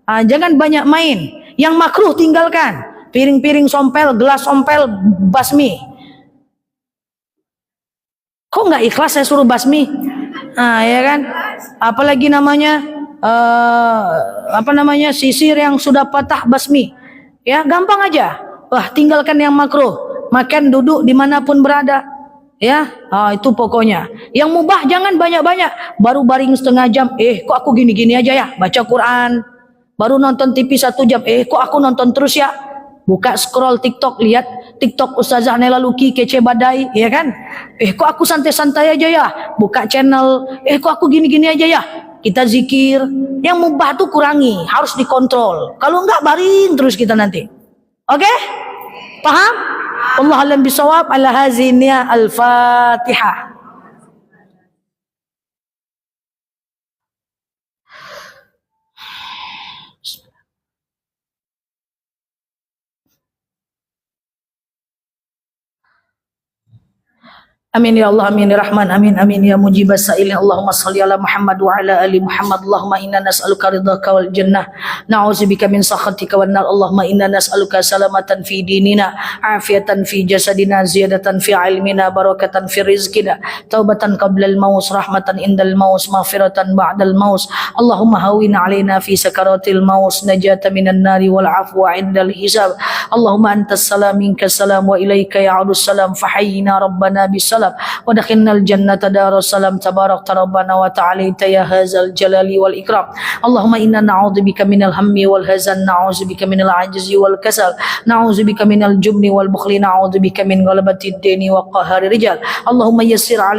Jangan banyak main. Yang makruh tinggalkan, piring-piring sompel, gelas sompel, basmi. Kok nggak ikhlas saya suruh basmi? Ya kan? Apalagi namanya sisir yang sudah patah basmi. Ya, gampang aja. Tinggalkan yang makruh. Makan, duduk dimanapun berada. Ya, itu pokoknya. Yang mubah jangan banyak-banyak. Baru baring setengah jam, kok aku gini-gini aja ya, baca Quran. Baru nonton TV 1 jam, kok aku nonton terus ya. Buka scroll TikTok, lihat TikTok Ustazah Nela Luki kece badai, ya kan? Kok aku santai-santai aja ya. Buka channel, kok aku gini-gini aja ya. Kita zikir. Yang mubah tuh kurangi, harus dikontrol. Kalau enggak baring terus kita nanti. Oke? Paham? Allah alam bisawab. Ala hazinnya al-Fatihah. Amin ya Allah, amin ya Rahman, amin amin ya mujibas sa'ilin. Allahumma salli ala Muhammad wa ala ali Muhammad. Allahumma inna nas'aluka ridhaka wal jannah, na'udzubika min sakhatika wan nar. Allahumma inna nas'aluka salamatan fi dinina, afiatan fi jasadina, ziyadatan fi ilmina, barakatan fi rizqina, taubatan qabla al maut, rahmatan indal maut, maghfiratan ba'dal maut. Allahumma hawwin alaina fi sakaratil maut, najatan minan nari wal afwa indal hisab. Allahumma antas salam minkas salam wa ilaika ya'udus salam, fahayyina rabbana bisalam ودخلنا الجنة دار السلام تبارك ربنا وتعالى يا هذا الجلال والإكرام. اللهم إنا نعوذ بك من الهم والحزن، نعوذ بك من العجز والكسل، نعوذ بك من الجبن والبخل، نعوذ بك من غلبة الدين وقهر الرجال. اللهم يسر علينا